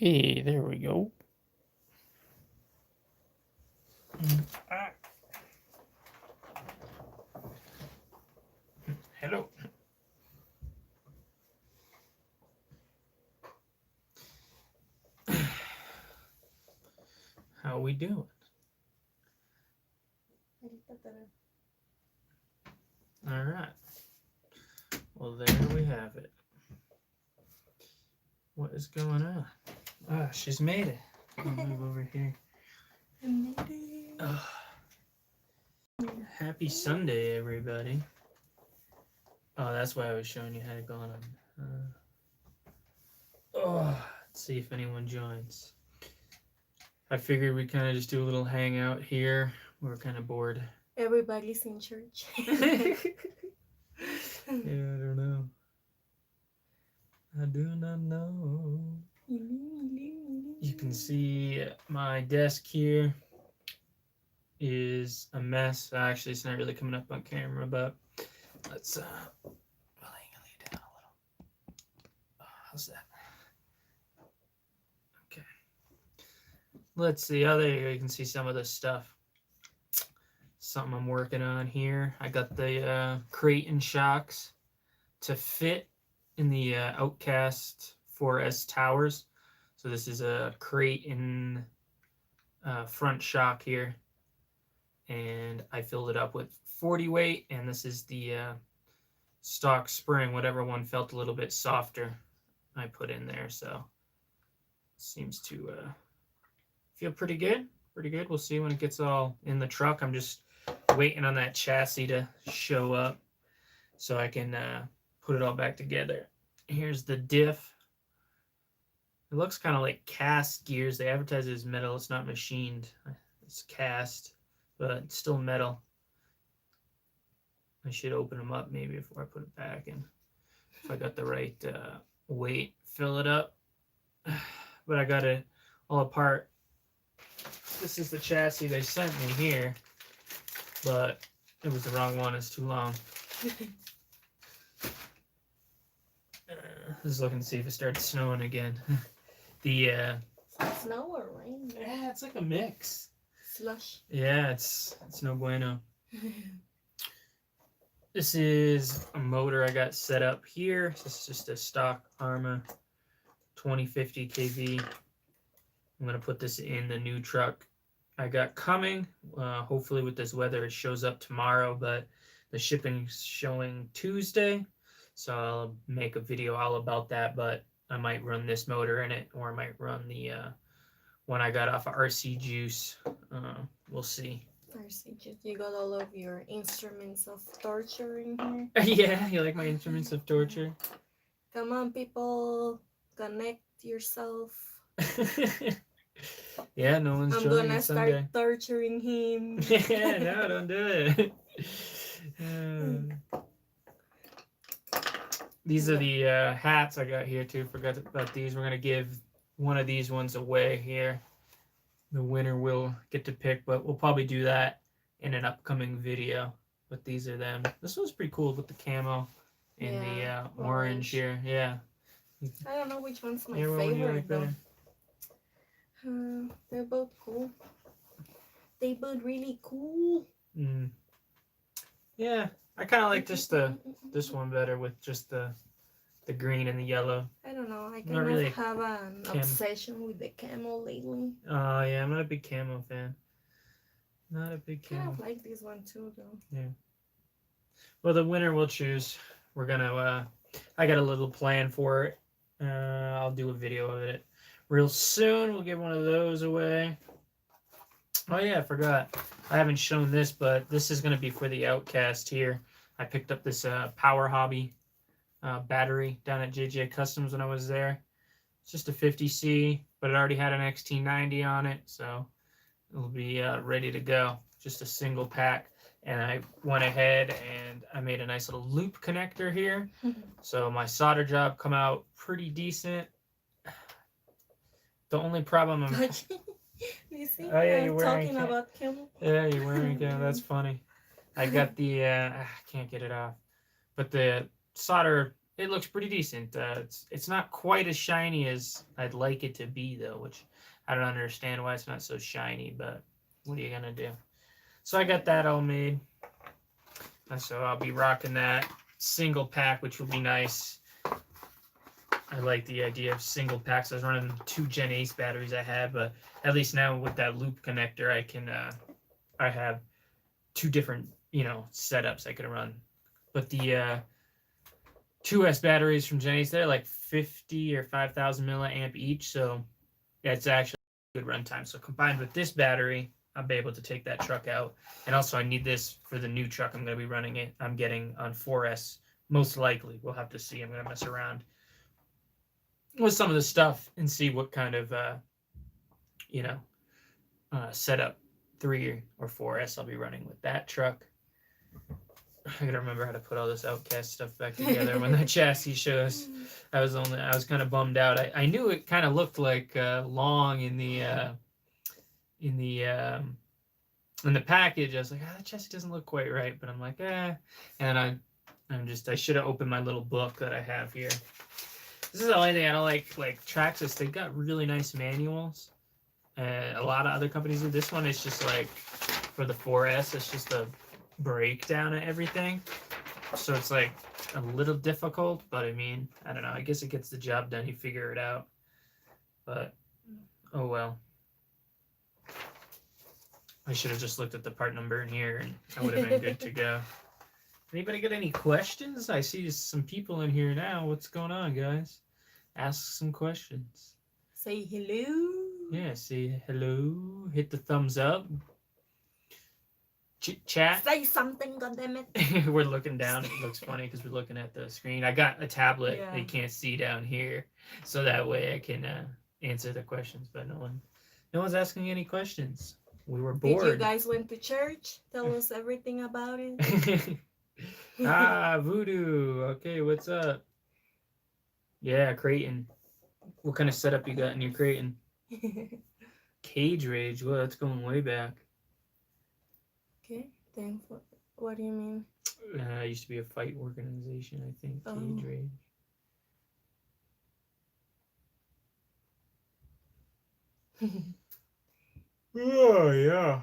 Okay, there we go. Hello. How we doing? All right. Well, there we have it. What is going on? Ah, she's made it. I'll move over here. I made it. Happy Sunday, everybody. Oh, that's why I was showing you how to go on. Let's see if anyone joins. I figured we'd kind of just do a little hangout here. We're kind of bored. Everybody's in church. Yeah, I don't know. I do not know. You can see my desk here is a mess. Actually, it's not really coming up on camera, but let's lay down a little. How's that? Okay. Let's see. Oh, there you go. You can see some of the stuff. Something I'm working on here. I got the Creighton shocks to fit in the Outcast 4S towers. So this is a Creighton front shock here. And I filled it up with 40 weight, and this is the stock spring. Whatever one felt a little bit softer, I put in there. So seems to feel pretty good. Pretty good. We'll see when it gets all in the truck. I'm just waiting on that chassis to show up so I can put it all back together. Here's the diff. It looks kind of like cast gears. They advertise it as metal. It's not machined. It's cast, but it's still metal. I should open them up maybe before I put it back, and if I got the right weight, fill it up. But I got it all apart. This is the chassis they sent me here, but it was the wrong one. It's too long. Just looking to see if it starts snowing again. The snow or rain? Yeah, it's like a mix. Slush. Yeah, it's no bueno. This is a motor I got set up here. This is just a stock Arrma 2050 kV. I'm gonna put this in the new truck I got coming. Hopefully with this weather it shows up tomorrow, but the shipping's showing Tuesday. So I'll make a video all about that, but I might run this motor in it, or I might run the one I got off of RC Juice. We'll see. RC Juice, you got all of your instruments of torture in here? Yeah, you like my instruments of torture? Come on, people, connect yourself. Yeah, no one's joining. I'm gonna start torturing him. Yeah, no, don't do it. These are the hats I got here too. Forgot about these. We're gonna give one of these ones away here. The winner will get to pick, but we'll probably do that in an upcoming video. But these are them. This one's pretty cool with the camo and the orange here. Yeah. I don't know which one's my favorite like though. They're both cool. They both really cool. Yeah, I kind of like just this one better with just the green and the yellow. I don't know. I kind of really have an obsession with the camo lately. Oh yeah, I'm not a big camo fan. Not a big camo. I kind of like this one too, though. Yeah. Well, the winner we'll choose. We're gonna. I got a little plan for it. I'll do a video of it real soon. We'll give one of those away. Oh yeah, I forgot. I haven't shown this, but this is gonna be for the Outcast here. I picked up this Power Hobby battery down at JJ Customs when I was there. It's just a 50C, but it already had an XT90 on it, so it'll be ready to go. Just a single pack. And I went ahead and I made a nice little loop connector here. So my solder job come out pretty decent. The only problem I'm... You see? Oh yeah, you're wearing talking about camo. Yeah, you're wearing camo. That's funny. I got the I can't get it off. But the solder it looks pretty decent. It's not quite as shiny as I'd like it to be though, which I don't understand why it's not so shiny, but what are you gonna do? So I got that all made. And so I'll be rocking that single pack, which will be nice. I like the idea of single packs. I was running 2 Gen Ace batteries I had, but at least now with that loop connector, I can I have 2 different setups I could run. But the 2S batteries from Gen Ace, they're like 50 or 5,000 milliamp each, so yeah, it's actually a good runtime. So combined with this battery, I'll be able to take that truck out. And also, I need this for the new truck I'm going to be running it. I'm getting on 4S, most likely. We'll have to see. I'm going to mess around with some of the stuff and see what kind of, setup 3 or 4S I'll be running with that truck. I gotta remember how to put all this Outcast stuff back together when that chassis shows. I was kind of bummed out. I knew it kind of looked like long in the package. I was like, that chassis doesn't look quite right, but I'm like, and I should have opened my little book that I have here. This is the only thing I don't like Traxxas. They've got really nice manuals. A lot of other companies do. This one is just like for the 4S. It's just a breakdown of everything. So it's like a little difficult, but I mean, I don't know. I guess it gets the job done. You figure it out. But oh well. I should have just looked at the part number in here, and I would have been good to go. Anybody got any questions? I see some people in here now. What's going on, guys? Ask some questions. Say hello. Yeah, say hello. Hit the thumbs up. Chat. Say something, goddammit. We're looking down. It looks funny because we're looking at the screen. I got a tablet Yeah. they can't see down here, so that way I can answer the questions. But no one's asking any questions. We were bored. Did you guys went to church? Tell us everything about it. Voodoo. Okay, what's up? Yeah, Creighton. What kind of setup you got in your Creighton? Cage Rage. Well, that's going way back. Okay, thanks. What do you mean? It used to be a fight organization, I think. Oh. Cage Rage. Oh, yeah.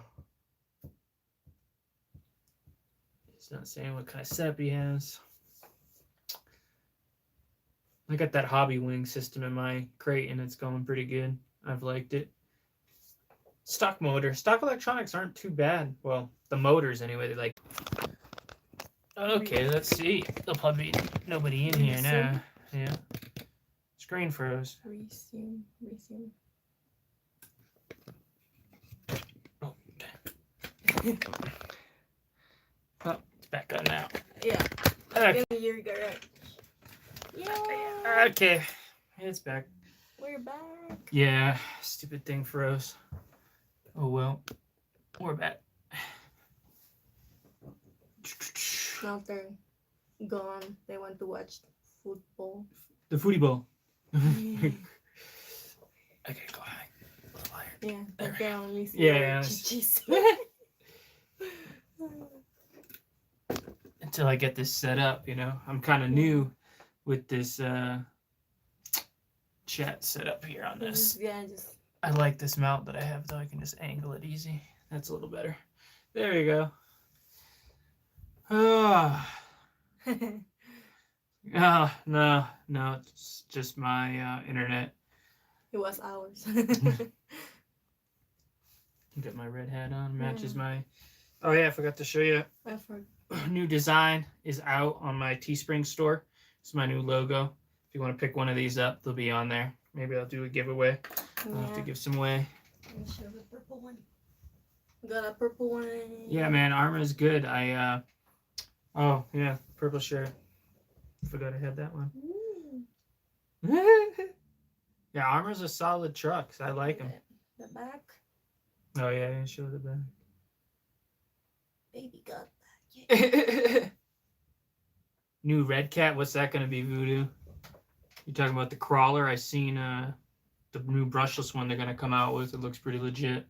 He's not saying what kind of setup he has. I got that Hobby Wing system in my Creighton. It's going pretty good. I've liked it. Stock motor. Stock electronics aren't too bad. Well, the motors anyway. They like. Okay, let's see. There'll probably be nobody in here now. Yeah. Screen froze. Resume. Oh, it's back on now. Yeah. Okay. In your garage. Yeah. Okay. It's back. We're back. Yeah. Stupid thing froze. Oh well. We're back. Now they're gone. They want to watch football. The foodie bowl. Yeah. Okay, go high. A little higher. Yeah. There They only see Yeah, cheese. Until I get this set up, I'm kind of new with this chat set up here on this. Yeah, just. I like this mount that I have, though. I can just angle it easy. That's a little better. There you go. No, it's just my internet. It was ours. Got my red hat on, matches my. Oh yeah, I forgot to show you. I forgot. New design is out on my Teespring store. It's my new logo. If you want to pick one of these up, they'll be on there. Maybe I'll do a giveaway. I'll have to give some away. Let me show the purple one. Got a purple one. Yeah, man, Arma's good. Oh yeah, purple shirt. Forgot I had that one. Yeah, Arma's a solid truck. So I like them. The back. Oh yeah, show the back. Baby got that. Yeah. New Red Cat. What's that gonna be, Voodoo? You talking about the crawler? I seen the new brushless one they're gonna come out with. It looks pretty legit.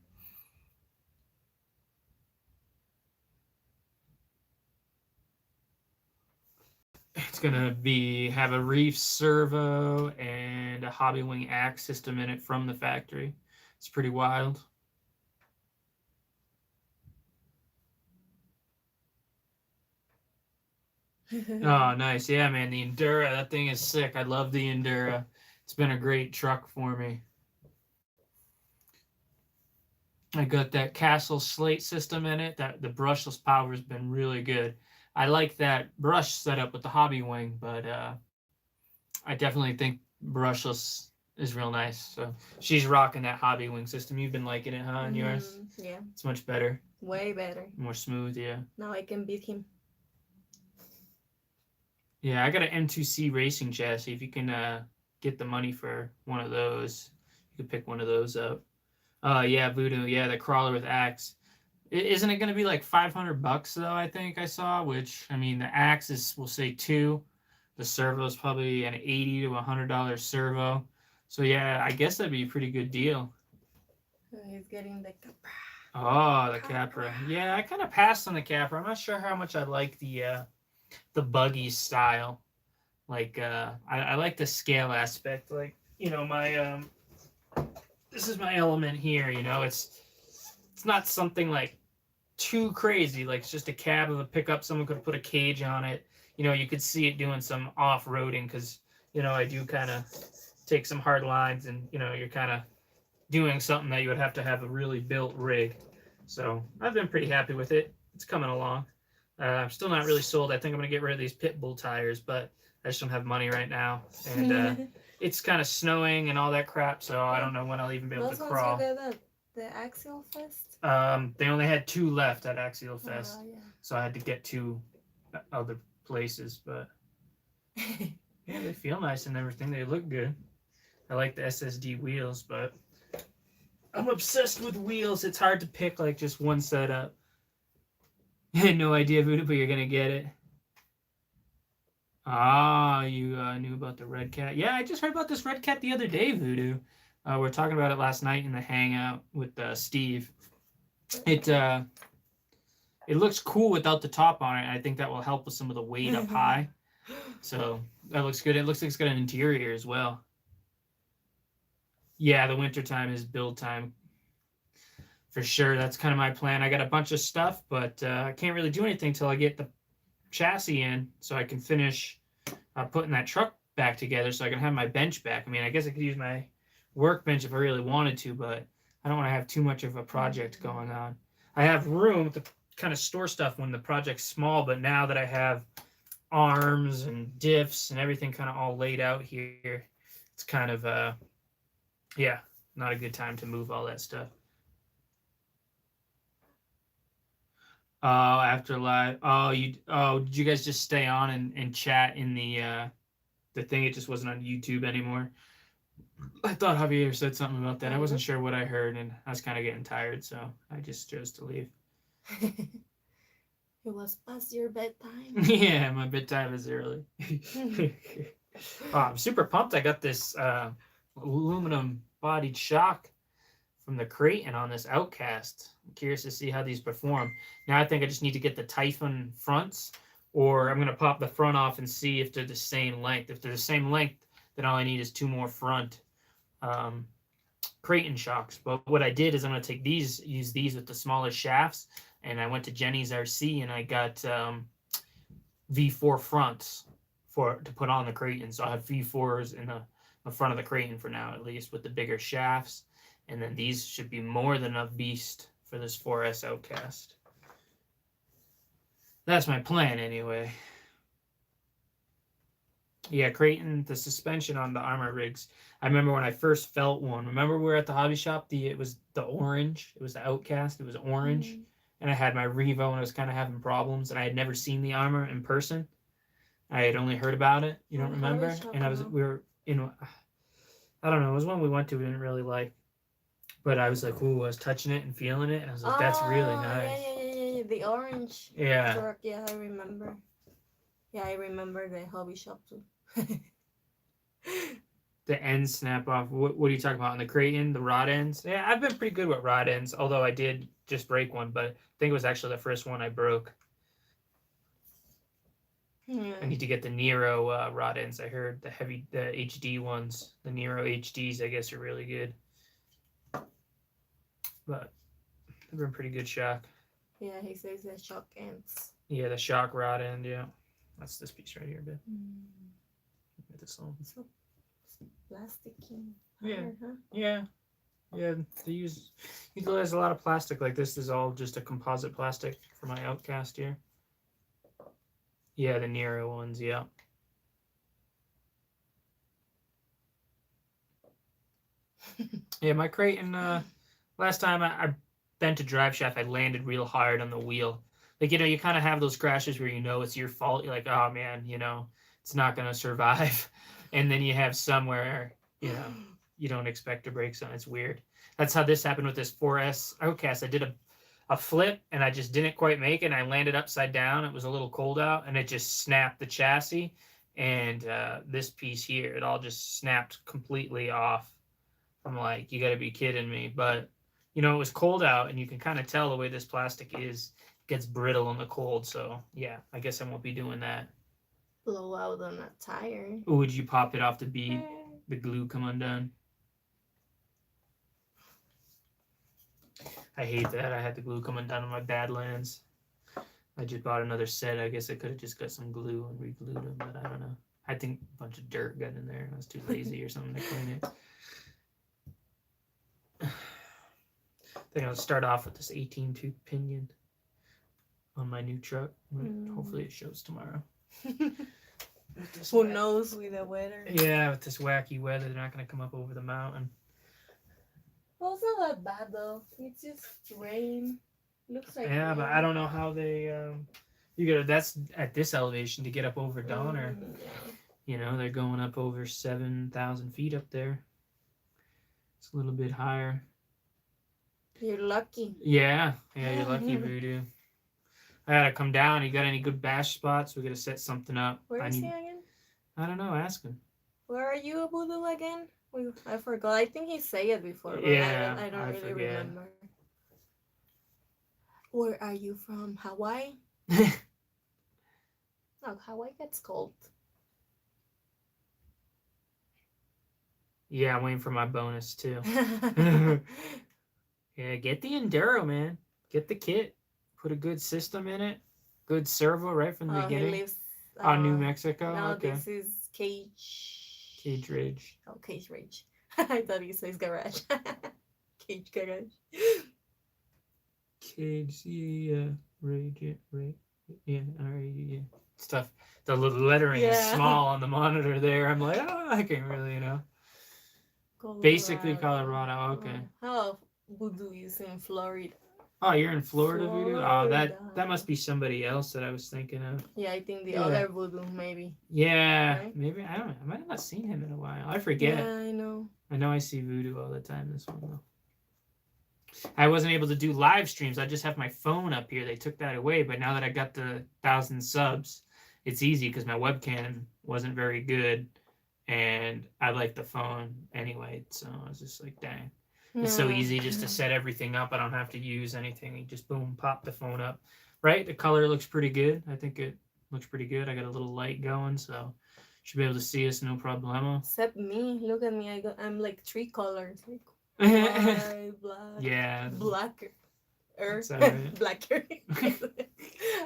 It's gonna have a reef servo and a Hobbywing axe system in it from the factory. It's pretty wild. Oh, nice. Yeah, man, the Endura, that thing is sick. I love the Endura. It's been a great truck for me. I got that Castle slate system in it. That the brushless power has been really good. I like that brush setup with the Hobbywing, but I definitely think brushless is real nice. So she's rocking that Hobbywing system. You've been liking it, huh? On yours? Yeah. It's much better. Way better. More smooth, yeah. Now I can beat him. Yeah, I got an M2C racing chassis. If you can get the money for one of those, you could pick one of those up. Yeah, Voodoo. Yeah, the crawler with axe. Isn't it going to be like $500 though? I think I saw. Which I mean, the axe is we'll say $2. The servo is probably an $80 to $100 servo. So yeah, I guess that'd be a pretty good deal. He's getting the Capra. Oh, the Capra. Yeah, I kind of passed on the Capra. I'm not sure how much I like the buggy style. Like I like the scale aspect. Like, you know, my this is my element here, you know. It's not something like too crazy. Like it's just a cab of a pickup. Someone could put a cage on it. You know, you could see it doing some off-roading because, you know, I do kind of take some hard lines and, you know, you're kind of doing something that you would have to have a really built rig. So I've been pretty happy with it. It's coming along. I'm still not really sold. I think I'm going to get rid of these Pitbull tires, but I just don't have money right now. And it's kind of snowing and all that crap, so I don't know when I'll even be able to crawl. The Axial Fest? They only had 2 left at Axial Fest, Yeah. so I had to get 2 other places, but yeah, they feel nice and everything. They look good. I like the SSD wheels, but I'm obsessed with wheels. It's hard to pick like just one setup. I had no idea, Voodoo, but you're gonna get it. Ah, you knew about the Red Cat. Yeah, I just heard about this Red Cat the other day, Voodoo. We were talking about it last night in the hangout with Steve. It looks cool without the top on it. I think that will help with some of the weight up high. So that looks good. It looks like it's got an interior as well. Yeah, the wintertime is build time. For sure, that's kind of my plan. I got a bunch of stuff, but I can't really do anything till I get the chassis in so I can finish putting that truck back together so I can have my bench back. I mean, I guess I could use my workbench if I really wanted to, but I don't want to have too much of a project going on. I have room to kind of store stuff when the project's small, but now that I have arms and diffs and everything kind of all laid out here, it's kind of, yeah, not a good time to move all that stuff. Oh, after live. Oh, did you guys just stay on and chat in the thing? It just wasn't on YouTube anymore. I thought Javier said something about that. I wasn't sure what I heard, and I was kind of getting tired, so I just chose to leave. It was past your bedtime. Yeah, my bedtime is early. I'm super pumped. I got this aluminum bodied shock from the Creighton on this Outcast. I'm curious to see how these perform. Now I think I just need to get the Typhon fronts, or I'm going to pop the front off and see if they're the same length. If they're the same length, then all I need is 2 more front Creighton shocks. But what I did is I'm going to take these, use these with the smaller shafts, and I went to Jenny's RC and I got V4 fronts to put on the Creighton. So I have V4s in the front of the Creighton for now, at least, with the bigger shafts. And then these should be more than enough beast for this 4S Outcast. That's my plan anyway. Yeah, Creighton, the suspension on the armor rigs. I remember when I first felt one. Remember we were at the hobby shop? It was the orange. It was the Outcast. It was orange. Mm-hmm. And I had my Revo and I was kind of having problems. And I had never seen the armor in person. I had only heard about it. You don't remember? And we were in, I don't know. It was one we went to we didn't really like. But I was like, ooh, I was touching it and feeling it. And I was like, that's really nice. Yeah. The orange. Yeah. Truck. Yeah, I remember. Yeah, I remember the hobby shop too. The ends snap off. What are you talking about? On the Creighton, the rod ends? Yeah, I've been pretty good with rod ends, although I did just break one, but I think it was actually the first one I broke. Yeah. I need to get the Nero rod ends. I heard the HD ones, the Nero HDs, I guess, are really good. But they've been pretty good shock. Yeah, he says the shock ends. Yeah, the shock rod end, yeah. That's this piece right here, babe. Get this on. So plasticky. Yeah. Hard, huh? Yeah. Yeah, they utilize a lot of plastic like this. Is all just a composite plastic for my Outcast here. Yeah, the Nero ones, yeah. Yeah, my Creighton, last time I bent a drive shaft, I landed real hard on the wheel. Like, you kind of have those crashes where it's your fault. You're like, oh man, it's not going to survive. And then you have somewhere, you don't expect to break something. It's weird. That's how this happened with this 4S Outcast. I did a flip and I just didn't quite make it. And I landed upside down. It was a little cold out and it just snapped the chassis. And this piece here, it all just snapped completely off. I'm like, you got to be kidding me. But, it was cold out and you can kind of tell the way this plastic is. It gets brittle in the cold. So, yeah, I guess I won't be doing that. Blow out on that tire. Or would you pop it off the bead? The glue come undone? I hate that. I had the glue come undone on my Badlands. I just bought another set. I guess I could have just got some glue and re-glued them, but I don't know. I think a bunch of dirt got in there. I was too lazy or something to clean it. I think I'll start off with this 18-tooth pinion on my new truck. Hopefully it shows tomorrow. Who knows with the weather? Yeah, with this wacky weather, they're not going to come up over the mountain. Well, it's not that bad though. It's just rain. Looks like Yeah, rain. but I don't know how they. That's at this elevation to get up over Donner. Yeah. They're going up over 7,000 feet up there. It's a little bit higher. You're lucky. Yeah, you're lucky, Voodoo. I gotta come down. You got any good bash spots? We gotta set something up. Where is he again? I don't know. Ask him. Where are you, Voodoo, again? I forgot. I think he said it before, but Yeah, I don't I really forget. remember. Where are you from? Hawaii? No, Hawaii gets cold. Yeah, I'm waiting for my bonus too. Yeah, get the Enduro, man. Get the kit. Put a good system in it. Good servo right from the beginning. He lives New Mexico? No, Okay. this is Cage Ridge. Oh, Cage Ridge. I thought he says garage. Cage Garage. Cage, yeah, Ridge, right. Yeah, alright, yeah. Stuff. The lettering is small on the monitor there. I'm like, I can't really, Colorado. Basically Colorado, okay. How Voodoo is in Florida. Oh, you're in Florida, Voodoo? Oh, Florida. that must be somebody else that I was thinking of. Yeah, I think the other Voodoo, maybe. Yeah, Right? maybe. I don't know. I might have not seen him in a while. I forget. Yeah, I know. I know I see Voodoo all the time, this one, though. I wasn't able to do live streams. I just have my phone up here. They took that away, but now that I got the 1,000 subs, it's easy because my webcam wasn't very good, and I like the phone anyway, so I was just like, dang. It's so easy just to set everything up. I don't have to use anything. You just boom, pop the phone up. Right? The color looks pretty good. I think it looks pretty good. I got a little light going, so should be able to see us no problemo. Except me. Look at me. I'm like 3 colors. Like white, black. Yeah. Black. That's all right. Blacker.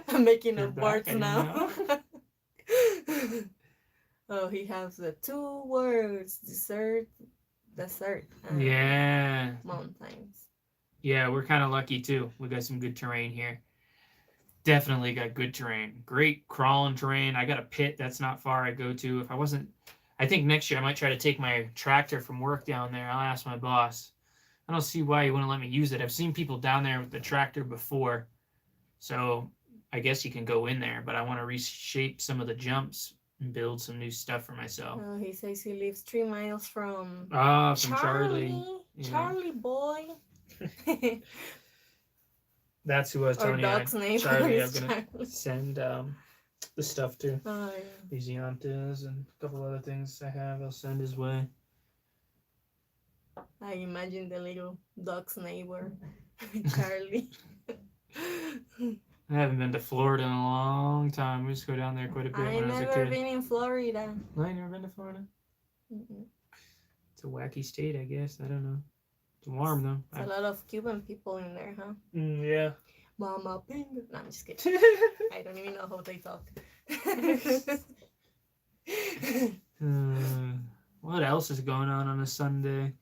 I'm making You're up black, words I now. Oh, he has the 2 words. Desert. Yeah. Mountains. Yeah, we're kind of lucky too. We got some good terrain here. Definitely got good terrain. Great crawling terrain. I got a pit that's not far I go to. I think next year I might try to take my tractor from work down there. I'll ask my boss. I don't see why he wouldn't let me use it. I've seen people down there with the tractor before. So I guess you can go in there, but I want to reshape some of the jumps and build some new stuff for myself. Oh, he says he lives 3 miles from From Charlie. Yeah. Charlie boy. That's who I was telling you. dog's name Charlie, I'm is going to Charlie. send the stuff to. Oh, yeah. These Yantas and a couple other things I have, I'll send his way. I imagine the little dog's neighbor, Charlie. I haven't been to Florida in a long time. We used to go down there quite a bit I when I was a never kid. been in Florida. No, you never been to Florida? Mm-mm. It's a wacky state, I guess. I don't know. It's warm though. It's a lot of Cuban people in there, huh? Yeah. Mama Pinga. No, I'm just kidding. I don't even know how they talk. What else is going on a Sunday?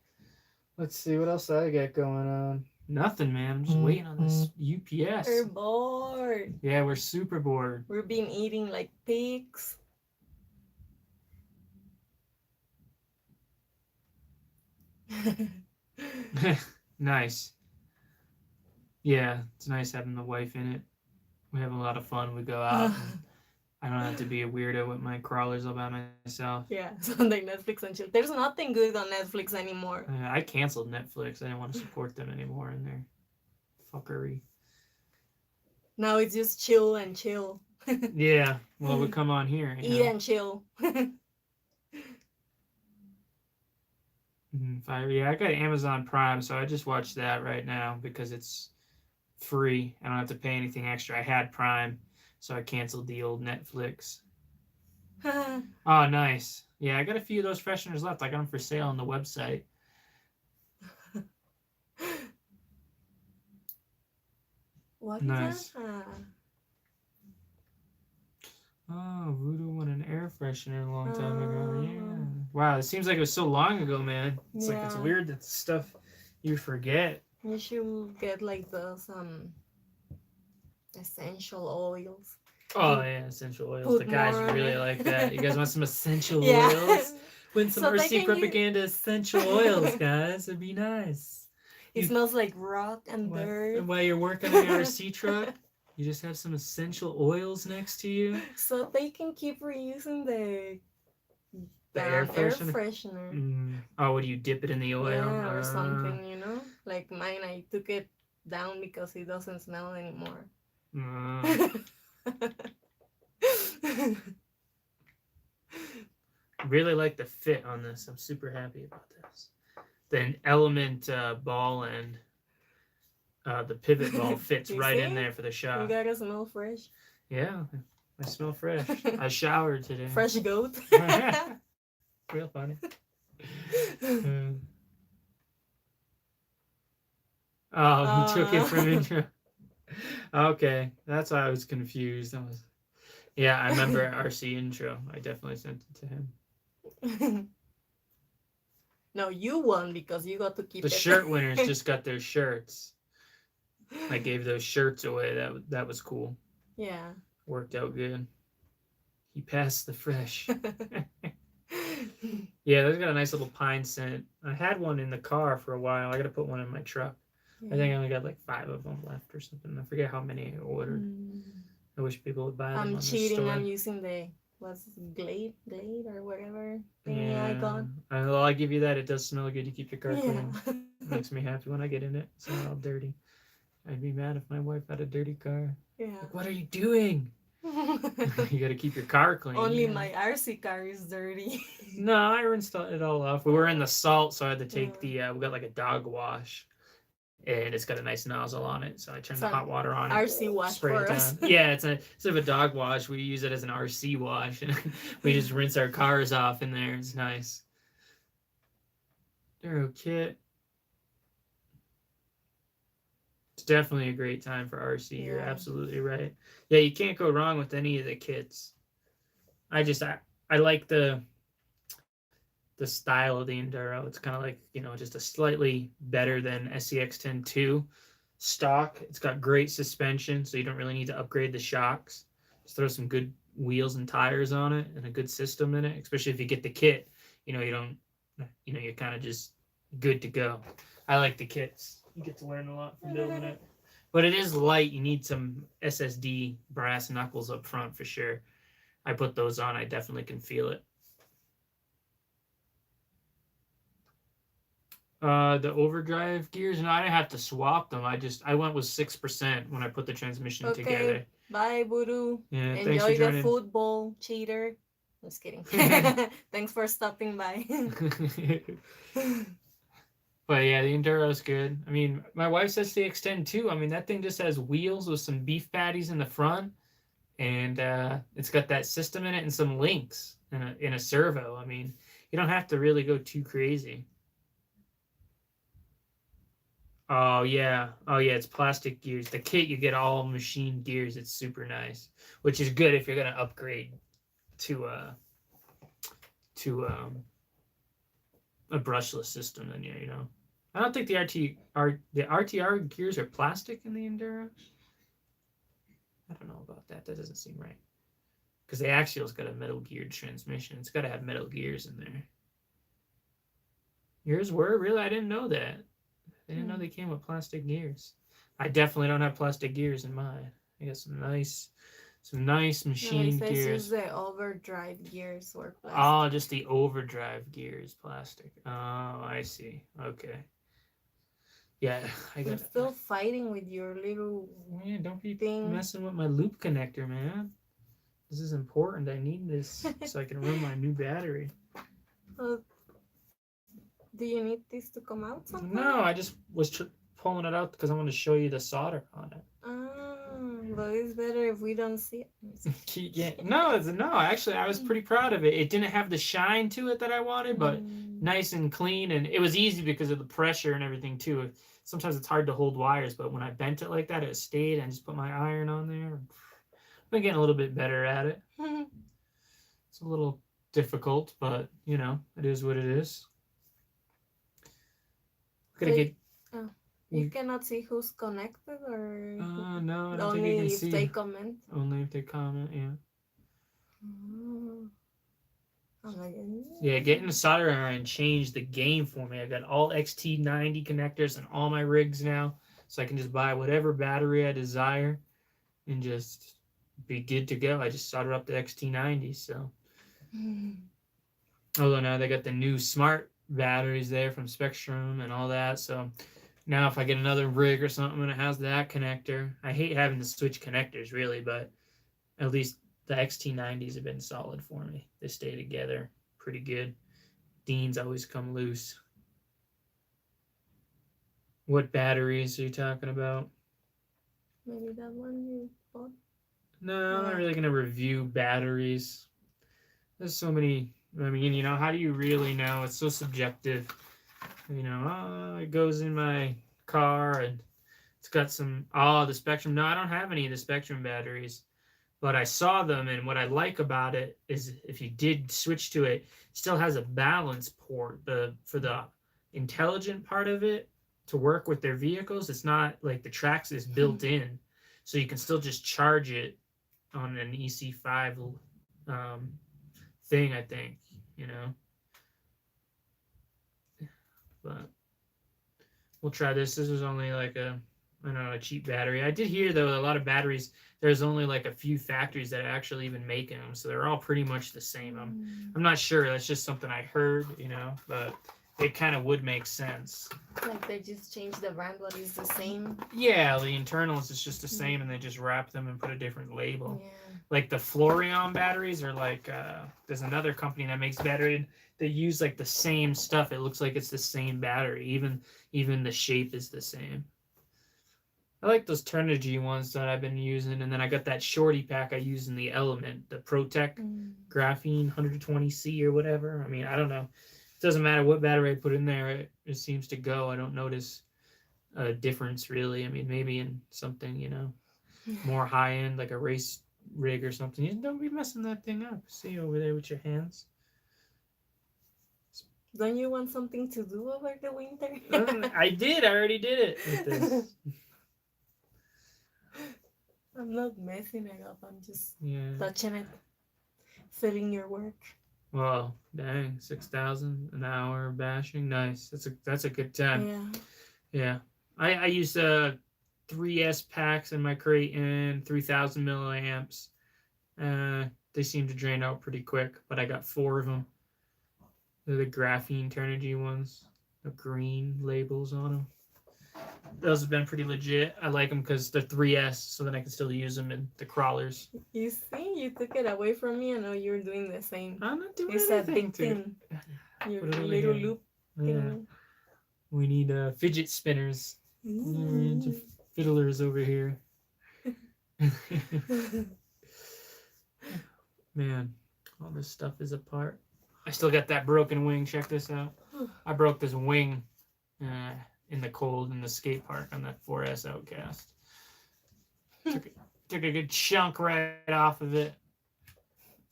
Let's see what else I got going on. Nothing, man. I'm just waiting on this UPS. We're bored. Yeah, we're super bored. We've been eating like pigs. Nice. Yeah, it's nice having the wife in it. We have a lot of fun. We go out. And I don't have to be a weirdo with my crawlers all by myself. Yeah, Sunday Netflix and chill. There's nothing good on Netflix anymore. I canceled Netflix. I didn't want to support them anymore in their fuckery. Now it's just chill and chill. Yeah, well, we come on here. You Eat know. and chill. Yeah, I got Amazon Prime, so I just watch that right now because it's free. I don't have to pay anything extra. I had Prime, so I canceled the old Netflix. Oh, nice. Yeah, I got a few of those fresheners left. I got them for sale on the website. What Nice. is that? Oh, Voodoo won an air freshener a long time ago. Oh. Yeah. Wow, it seems like it was so long ago, man. It's like it's Yeah. weird that stuff you forget. You should get like those essential oils. Oh yeah, essential oils. Put The guys more on really it. like that. You guys want some essential Yeah. oils? Win some So they RC can use- propaganda essential oils, guys. It'd be nice. It You- smells like rock and While, dirt. while you're working on your RC truck, you just have some essential oils next to you. So they can keep reusing the air air freshener? freshener. Oh, would you dip it in the oil? Yeah, or something, you know? Like mine, I took it down because it doesn't smell anymore. Really like the fit on this. I'm super happy about this. The Element ball end, the pivot ball fits You right in see? there for the You shot. gotta smell fresh. Yeah, I smell fresh. I showered today. Fresh goat. Real funny. Oh, he took it from intro. Okay, that's why I was confused. Yeah, I remember RC intro. I definitely sent it to him. No, you won because you got to keep The it. shirt winners just got their shirts. I gave those shirts away. That was cool. Yeah. Worked out good. He passed the fresh. Yeah, those got a nice little pine scent. I had one in the car for a while. I got to put one in my truck. I think I only got like 5 of them left or something. I forget how many I ordered. I wish people would buy them. I'm on cheating. The store. I'm using the what's it, Glade or whatever thingy I got. Well, I'll give you that. It does smell good to keep your car clean. Yeah. It makes me happy when I get in it. It's not all dirty. I'd be mad if my wife had a dirty car. Yeah. Like, what are you doing? You got to keep your car clean. Only Yeah. my RC car is dirty. No, I rinsed it all off. We were in the salt, so I had to take we got like a dog wash, and it's got a nice nozzle on it. So I turned the hot water on. RC wash spray for it us. down. Yeah, it's instead of a dog wash, we use it as an RC wash, and we just rinse our cars off in there. It's nice. Duro kit. It's definitely a great time for RC. You're Yeah. absolutely right. Yeah, you can't go wrong with any of the kits. I like the style of the Enduro. It's kind of like, just a slightly better than SCX-10 2 stock. It's got great suspension, so you don't really need to upgrade the shocks. Just throw some good wheels and tires on it and a good system in it, especially if you get the kit. You're kind of just good to go. I like the kits. You get to learn a lot from building it. But it is light. You need some SSD brass knuckles up front for sure. I put those on. I definitely can feel it. The overdrive gears, and I didn't have to swap them. I went with 6% when I put the transmission Okay. together. Bye, Voodoo. Yeah, thanks for Enjoy the joining. football, cheater. Just kidding. Thanks for stopping by. But yeah, the Enduro's good. I mean, my wife says to extend too. I mean, that thing just has wheels with some beef patties in the front, and it's got that system in it and some links in a servo. I mean, you don't have to really go too crazy. Oh yeah, it's plastic gears. The kit you get all machine gears. It's super nice, which is good if you're gonna upgrade to a brushless system. Then yeah, you know. I don't think the RTR gears are plastic in the Enduro. I don't know about that. That doesn't seem right. Because the Axial's got a metal geared transmission. It's got to have metal gears in there. Yours were? Really? I didn't know that. I didn't know they came with plastic gears. I definitely don't have plastic gears in mine. I got some nice machine No, gears. use the overdrive gears or plastic. Oh, just the overdrive gears, plastic. Oh, I see. Okay. Yeah, I'm still fighting with your little Yeah, don't be thing. messing with my loop connector, man. This is important. I need this so I can run my new battery. Do you need this to come out sometime? No, I just was pulling it out because I want to show you the solder on it. But it's better if we don't see No, it. no. Actually, I was pretty proud of it. It didn't have the shine to it that I wanted, but nice and clean, and it was easy because of the pressure and everything too. Sometimes it's hard to hold wires, but when I bent it like that, it stayed. I just put my iron on there. I've been getting a little bit better at it. It's a little difficult, but you know, it is what it is. You cannot see who's connected, or no, I don't only think you can if see. they comment. Only if they comment, yeah. Like, yeah, getting the soldering iron changed the game for me. I got all XT90 connectors in all my rigs now, so I can just buy whatever battery I desire and just be good to go. I just solder up the XT90, so. Although now they got the new smart batteries there from Spectrum and all that, so now if I get another rig or something and it has that connector, I hate having to switch connectors really, but at least the XT90s have been solid for me. They stay together pretty good. Deans always come loose. What batteries are you talking about? Maybe that one you bought? No, I'm not really going to review batteries. There's so many. I mean, you know, how do you really know? It's so subjective. You know, it goes in my car and it's got some, the Spectrum. No, I don't have any of the Spectrum batteries, but I saw them, and what I like about it is if you did switch to it, it still has a balance port for the intelligent part of it to work with their vehicles. It's not like the Trax is built in, so you can still just charge it on an EC5 thing, I think, you know. But we'll try this. This was only like a cheap battery. I did hear though a lot of batteries, there's only like a few factories that are actually even making them, so they're all pretty much the same. I'm not sure. That's just something I heard, you know, but it kind of would make sense. Like they just changed the brand, but it's the same. Yeah, the internals is just the same, and they just wrap them and put a different label. Yeah. Like the Fluorion batteries are like there's another company that makes battery. They use like the same stuff. It looks like it's the same battery. Even the shape is the same. I like those Turnigy ones that I've been using, and then I got that shorty pack I use in the Element, the ProTech Graphene 120C or whatever. I mean, I don't know. It doesn't matter what battery I put in there, it seems to go. I don't notice a difference really. I mean, maybe in something, you know, more high end, like a race rig or something. You don't be messing that thing up. See over there with your hands. Don't you want something to do over the winter? I did. I already did it with this. I'm not messing it up. I'm just touching it, filling your work. Well, dang, 6,000 an hour bashing. Nice. That's a good time. Yeah. I use 3S packs in my crate and 3,000 milliamps. They seem to drain out pretty quick, but I got 4 of them. They're the Graphene Turnigy ones. The green labels on them. Those have been pretty legit. I like them because they're 3S, so then I can still use them in the crawlers. You see, you took it away from me. I know you're doing the same. I'm not doing it's anything a big thing. Your little loop thing. We need fidget spinners. We're into fiddlers over here. Man, all this stuff is apart. I still got that broken wing. Check this out. I broke this wing in the cold in the skate park on that 4S Outcast. Took a good chunk right off of it.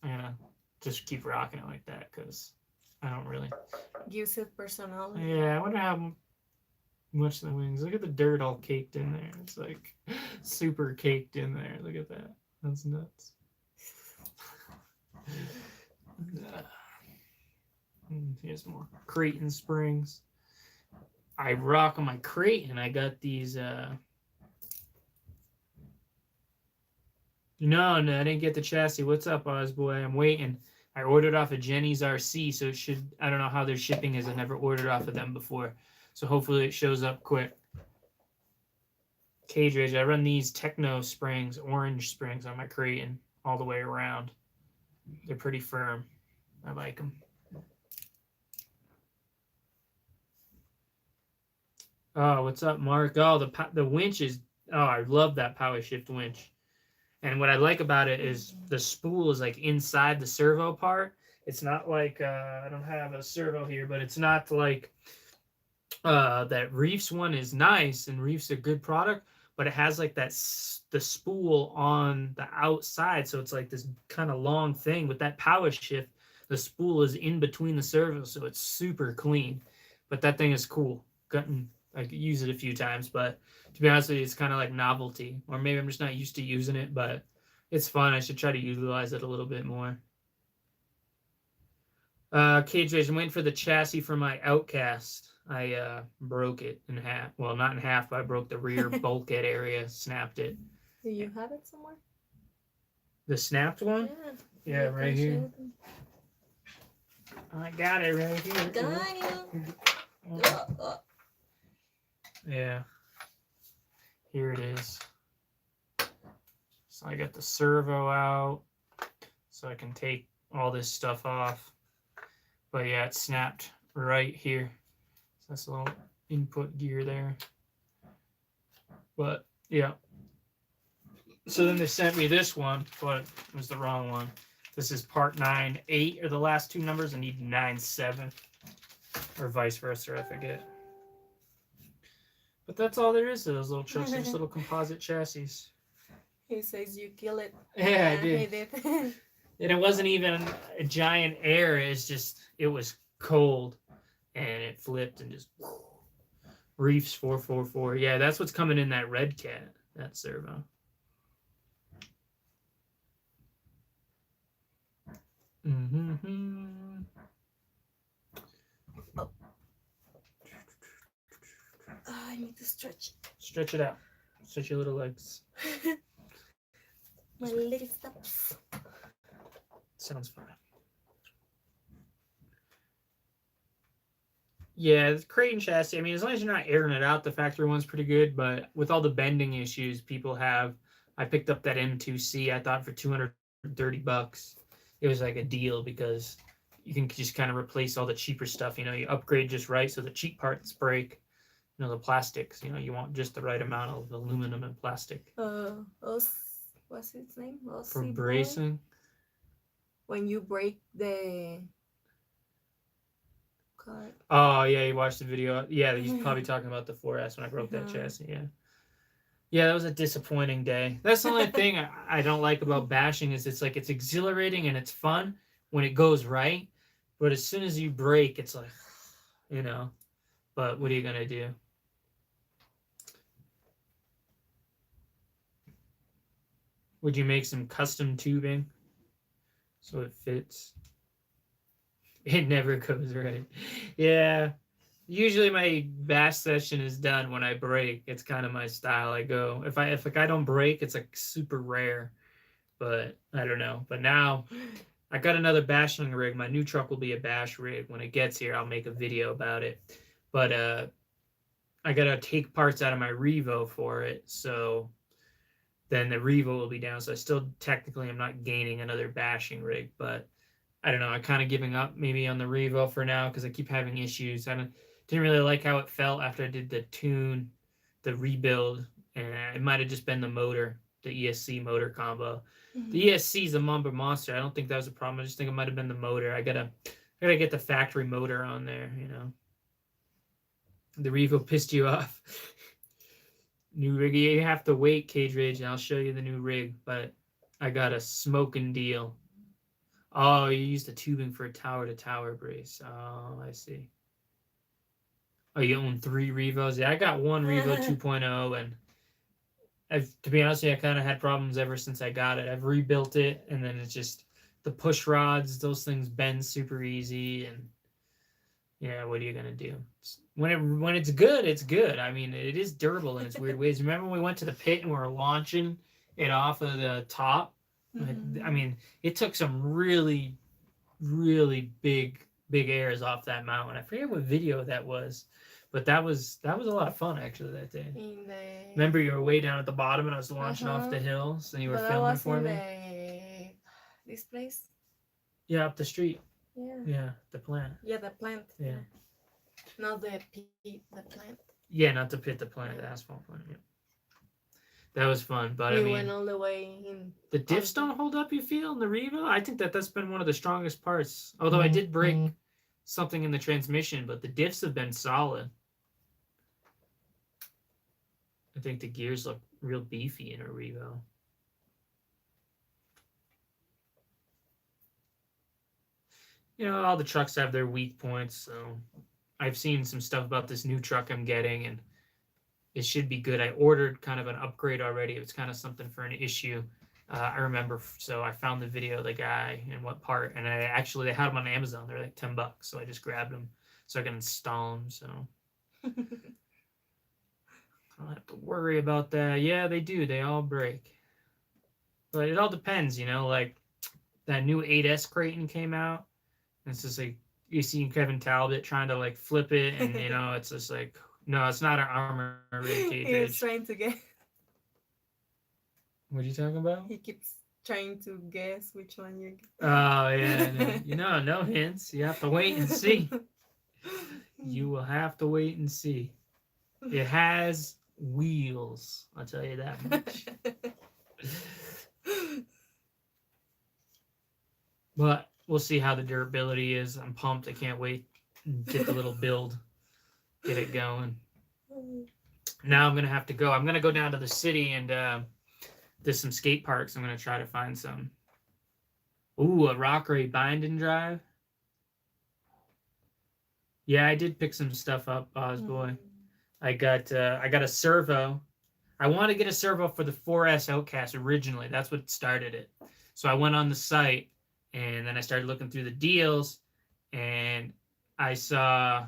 I'm gonna just keep rocking it like that because I don't really. Gives it personality. Yeah, I wonder how much the wings. Look at the dirt all caked in there. It's like super caked in there. Look at that. That's nuts. Here's more Creighton springs. I rock on my Creighton. I got these. No, I didn't get the chassis. What's up, Ozboy? I'm waiting. I ordered off of Jenny's RC, so it should. I don't know how their shipping is. I never ordered off of them before, so hopefully it shows up quick. Cage Rage. I run these Techno springs, orange springs on my Creighton all the way around. They're pretty firm. I like them. Oh, what's up, Mark? Oh, the winch is. Oh, I love that power shift winch. And what I like about it is the spool is like inside the servo part. It's not like I don't have a servo here, but it's not like that Reef's one is nice and Reef's a good product, but it has like that the spool on the outside, so it's like this kind of long thing. With that power shift, the spool is in between the servos, so it's super clean. But that thing is cool. I could use it a few times, but to be honest with you, it's kind of like novelty. Or maybe I'm just not used to using it, but it's fun. I should try to utilize it a little bit more. Cage Rage, I'm waiting for the chassis for my Outcast. I broke it in half. Well, not in half, but I broke the rear bulkhead area, snapped it. Do you have it somewhere? The snapped one? Yeah, right here. I got it right here. Got you. Yeah. Here it is. So I got the servo out so I can take all this stuff off. But yeah, it snapped right here. So that's a little input gear there. But yeah. So then they sent me this one, but it was the wrong one. This is part 9-8 are the last two numbers. I need 9-7 or vice versa, I forget. But that's all there is to those little trucks. Just little composite chassis. He says you kill it. Yeah, I did. He did. And it wasn't even a giant air. It's just, it was cold. And it flipped and just... Reefs 444. Yeah, that's what's coming in that Red Cat. That servo. Mm-hmm. Oh. I need to stretch. Stretch it out. Stretch your little legs. My little steps. Sounds fine. Yeah, the Creighton chassis, I mean, as long as you're not airing it out, the factory one's pretty good, but with all the bending issues people have, I picked up that M2C, I thought for $230. It was like a deal because you can just kind of replace all the cheaper stuff, you know, you upgrade just right so the cheap parts break. You know, the plastics, you know, you want just the right amount of aluminum and plastic. What's its name? For bracing? When you break the card. Oh, yeah, you watched the video. Yeah, he's probably talking about the 4S when I broke that chassis, yeah. Yeah, that was a disappointing day. That's the only thing I don't like about bashing is it's like it's exhilarating and it's fun when it goes right, but as soon as you break, it's like, you know, but what are you going to do? Would you make some custom tubing so it fits? It never goes right. Yeah. Usually my bash session is done when I break. It's kind of my style. I go if I don't break, it's like super rare. But I don't know. But now I got another bashing rig. My new truck will be a bash rig. When it gets here, I'll make a video about it. But I gotta take parts out of my Revo for it, so then the Revo will be down. So I still technically am not gaining another bashing rig, but I don't know. I'm kind of giving up maybe on the Revo for now because I keep having issues. To Didn't really like how it felt after I did the rebuild, and it might have just been the motor, the ESC motor combo. The ESC is a Mamba Monster. I don't think that was a problem. I just think it might have been the motor. I gotta get the factory motor on there. The Revo pissed you off. New rig. You have to wait, Cage Rage, and I'll show you the new rig. But I got a smoking deal. Oh, you used the tubing for a tower-to-tower brace. Oh, I see. Oh, you own 3 Revos? Yeah, I got one Revo 2.0, and to be honest with you, I kind of had problems ever since I got it. I've rebuilt it, and then it's just the push rods, those things bend super easy, and yeah, what are you gonna do? When it's good, it's good. I mean, it is durable in its weird ways. Remember when we went to the pit and we were launching it off of the top? I mean, it took some really, really big airs off that mountain. I forget what video that was, but that was a lot of fun actually that day. Remember you were way down at the bottom and I was launching off the hills and you were filming for me? This place? Yeah, up the street. Yeah. Yeah, the plant. Yeah, the plant. Yeah. Not the pit, the plant. Yeah, not the pit, the plant, the asphalt plant. Yeah. That was fun, but I mean, went all the way in. The diffs don't hold up, you feel, in the Revo? I think that's been one of the strongest parts. Although I did break something in the transmission, but the diffs have been solid. I think the gears look real beefy in a Revo. All the trucks have their weak points, so I've seen some stuff about this new truck I'm getting, and it should be good. I ordered kind of an upgrade already. It was kind of something for an issue. I remember, so I found the video of the guy and what part, and they had them on Amazon. They're like $10, so I just grabbed them so I can install them. So I don't have to worry about that. Yeah, they do. They all break, but it all depends. Like that new 8S Creighton came out. And it's just like you see Kevin Talbot trying to like flip it, and it's just like. No, it's not an armor rig, Cage Rage. He's trying to guess. What are you talking about? He keeps trying to guess which one you're. Oh yeah, no hints. You have to wait and see. You will have to wait and see. It has wheels. I'll tell you that much. But we'll see how the durability is. I'm pumped. I can't wait to get the little build. Get it going. Now I'm going to have to go. I'm going to go down to the city and there's some skate parks. I'm going to try to find some. Ooh, a Rockray bind and drive. Yeah, I did pick some stuff up, Osboy. I got a servo. I wanted to get a servo for the 4S Outcast originally. That's what started it. So I went on the site and then I started looking through the deals and I saw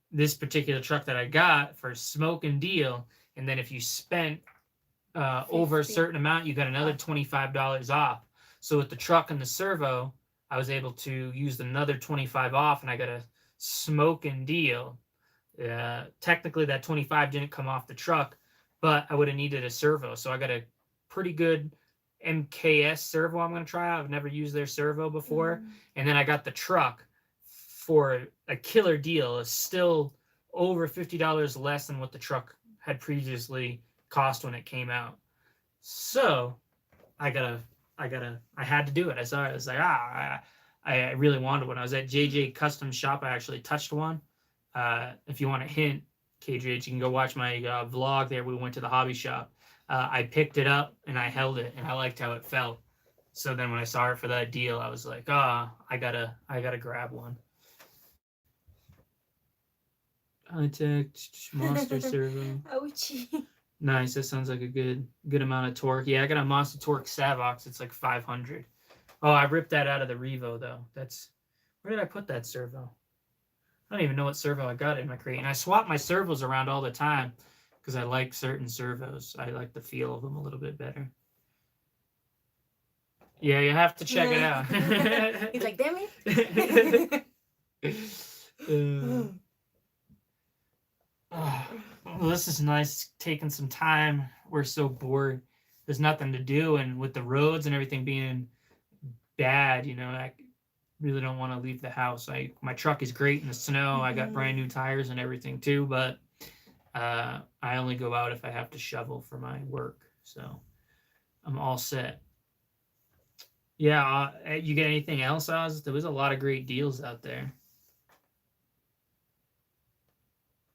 this particular truck that I got for smoking deal, and then if you spent over a certain amount, you got another $25 off. So with the truck and the servo, I was able to use another $25 off, and I got a smoking deal. Technically, that $25 didn't come off the truck, but I would have needed a servo, so I got a pretty good MKS servo I'm going to try out. I've never used their servo before, and then I got the truck for a killer deal. Is still over $50 less than what the truck had previously cost when it came out. So I had to do it. I saw it. I was like, I really wanted one. I was at JJ Custom Shop. I actually touched one. If you want a hint, KJ, you can go watch my vlog there. We went to the hobby shop. I picked it up and I held it and I liked how it felt. So then when I saw it for that deal, I was like, I gotta grab one. Contact Monster servo. Ouchie. Nice. That sounds like a good amount of torque. Yeah, I got a Monster Torque Savox. It's like 500. Oh, I ripped that out of the Revo though. Where did I put that servo? I don't even know what servo I got in my crate. And I swap my servos around all the time because I like certain servos. I like the feel of them a little bit better. Yeah, you have to check it out. He's like, damn it. Well, this is nice, taking some time. We're so bored. There's nothing to do, and with the roads and everything being bad, really don't want to leave the house. My truck is great in the snow. I got brand new tires and everything too, but I only go out if I have to shovel for my work. So I'm all set. Yeah, you get anything else, Oz? There was a lot of great deals out there.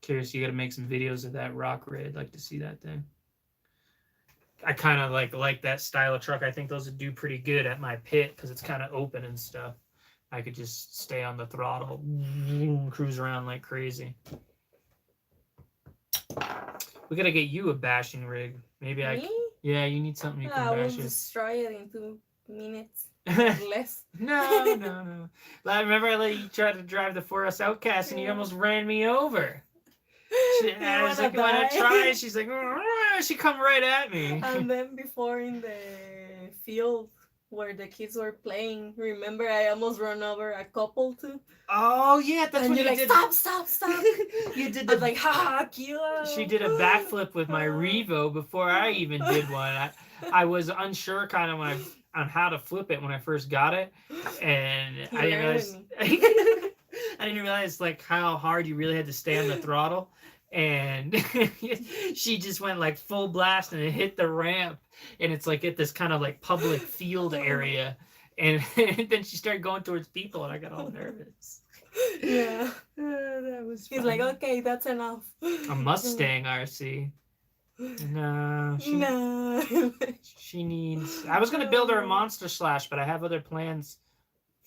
Curious, you got to make some videos of that rock red. I'd like to see that thing. I kind of like that style of truck. I think those would do pretty good at my pit because it's kind of open and stuff. I could just stay on the throttle, cruise around like crazy. We gotta get you a bashing rig. Maybe Me? Yeah, you need something you can I will bash it. destroy it in 2 minutes. Less. No. I remember I let you try to drive the 4S Outcast and you almost ran me over. I was like, want to try? She's like, she come right at me. And then before in the field where the kids were playing, remember I almost run over a couple too. Oh yeah, that's and what you're you like, did. Stop! You did I was like, ha, cute. She did a backflip with my Revo before I even did one. I was unsure kind of on how to flip it when I first got it, and I didn't realize. I didn't realize like how hard you really had to stay on the throttle, and she just went like full blast and it hit the ramp, and it's like at this kind of like public field area, and then she started going towards people, and I got all nervous. Yeah, that was. He's fun. like, okay, that's enough. A Mustang RC. No, she needs. I was gonna build her a monster slash, but I have other plans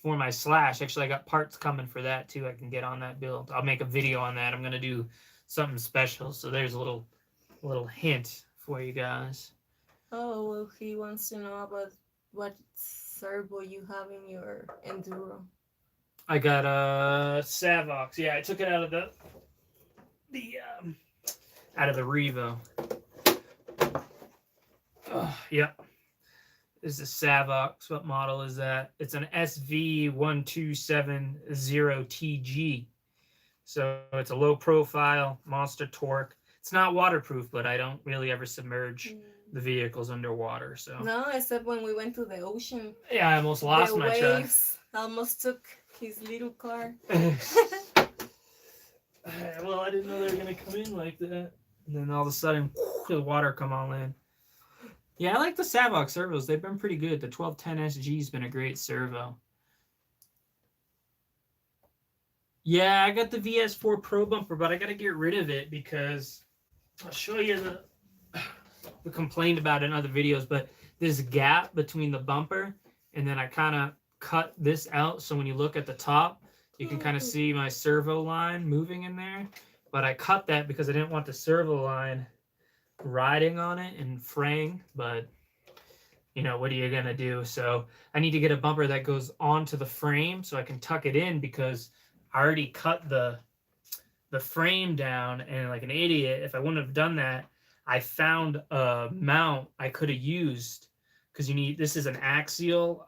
for my slash. Actually, I got parts coming for that too. I can get on that build. I'll make a video on that. I'm gonna do something special. So there's a little hint for you guys. Oh, well, he wants to know about what servo you have in your Enduro. I got a Savox. Yeah, I took it out of the Revo. Yep. This is a Savox. What model is that? It's an SV1270TG. So it's a low profile monster torque. It's not waterproof, but I don't really ever submerge the vehicles underwater. So no, except when we went to the ocean. Yeah, I almost lost my truck. Waves almost took his little car. Well, I didn't know they were gonna come in like that, and then all of a sudden, the water come all in. Yeah, I like the Savox servos. They've been pretty good. The 1210 SG's been a great servo. Yeah, I got the VS4 Pro bumper, but I got to get rid of it because I'll show you we complained about it in other videos, but this gap between the bumper and then I kind of cut this out. So when you look at the top, you can kind of see my servo line moving in there, but I cut that because I didn't want the servo line riding on it and fraying, but you know, what are you going to do? So I need to get a bumper that goes onto the frame so I can tuck it in because I already cut the frame down, and like an idiot, if I wouldn't have done that, I found a mount I could have used because this is an axial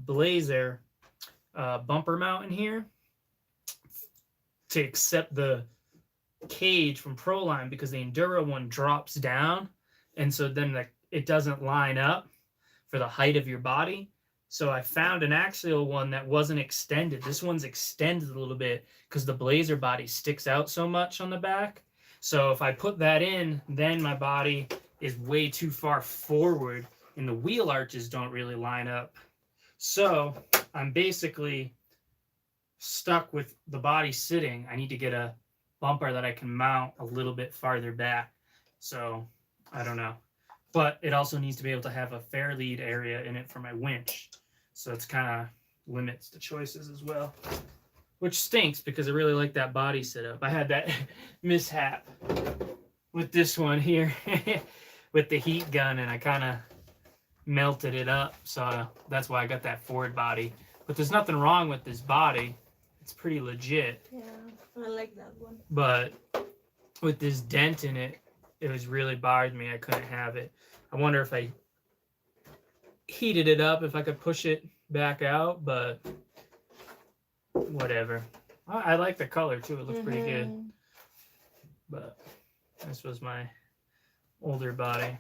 Blazer bumper mount in here to accept the cage from Proline because the Enduro one drops down, and so then it doesn't line up for the height of your body. So I found an axial one that wasn't extended. This one's extended a little bit because the Blazer body sticks out so much on the back. So if I put that in, then my body is way too far forward and the wheel arches don't really line up. So I'm basically stuck with the body sitting. I need to get a bumper that I can mount a little bit farther back. So I don't know. But it also needs to be able to have a fair lead area in it for my winch. So it's kind of limits the choices as well. Which stinks because I really like that body setup. I had that mishap with this one here with the heat gun, and I kind of melted it up. So that's why I got that Ford body. But there's nothing wrong with this body. It's pretty legit. Yeah, I like that one. But with this dent in it, it was really bothered me. I couldn't have it. I wonder if I heated it up, if I could push it back out, but whatever. I like the color too. It looks pretty good. But this was my older body.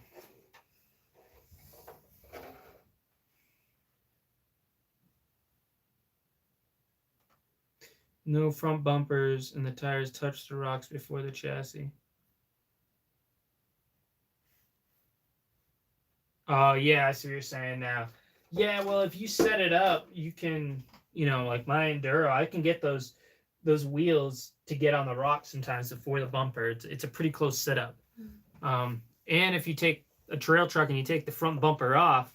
No front bumpers, and the tires touch the rocks before the chassis. Oh yeah, I see what you're saying now. Yeah, well, if you set it up, you can, like my Enduro, I can get those wheels to get on the rocks sometimes before the bumper. It's a pretty close setup. And if you take a trail truck and you take the front bumper off,